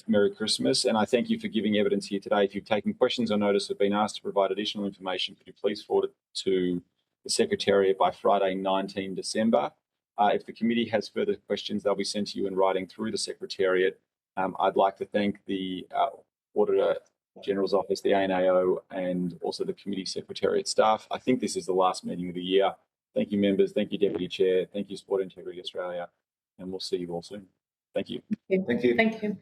Merry Christmas. And I thank you for giving evidence here today. If you've taken questions or notice have been asked to provide additional information, could you please forward it to the Secretariat by Friday, 19 December. If the committee has further questions, they'll be sent to you in writing through the Secretariat. I'd like to thank the Auditor General's Office, the ANAO, and also the committee Secretariat staff. I think this is the last meeting of the year. Thank you, members. Thank you, Deputy Chair. Thank you, Sport Integrity Australia. And we'll see you all soon. Thank you. Thank you. Thank you.